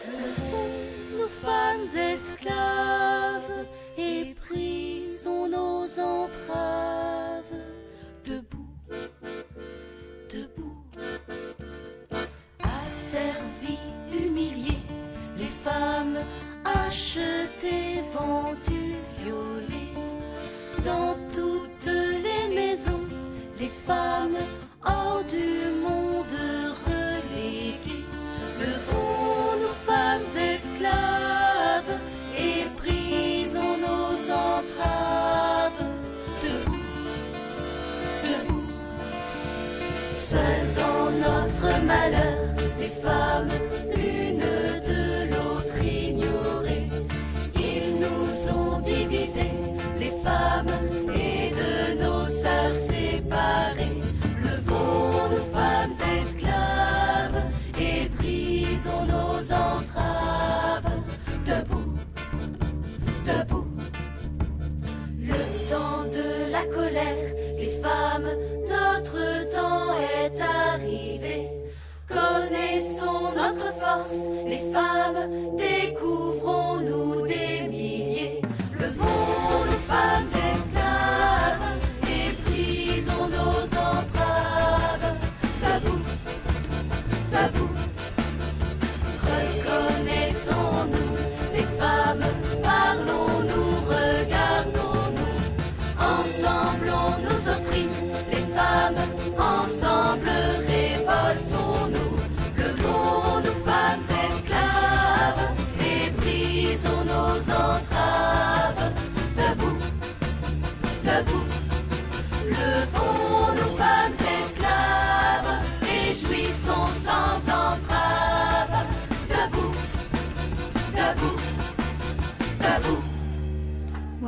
Le fond, nos femmes esclaves, et prisons nos entraves. Debout, debout, asservis, humiliés, les femmes achetées, vendues, violées. Dans toutes les maisons, les femmes hors du monde reléguées. Levons nos femmes esclaves et brisons nos entraves. Debout, debout, seules dans notre malheur, les femmes, l'une de l'autre ignorées. Ils nous ont divisés, les femmes, et de nos sœurs séparées. Levons nos femmes esclaves et brisons nos entraves. Debout, debout. Le temps de la colère, les femmes, notre temps est arrivé. Connaissons notre force, les femmes, découvrons-nous des milliers. Levons nos femmes esclaves et brisons nos entraves. Debout, debout, reconnaissons-nous, les femmes, parlons-nous, regardons-nous. Ensemble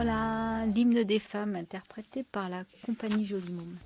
Voilà l'hymne des femmes interprété par la compagnie Jolie Môme.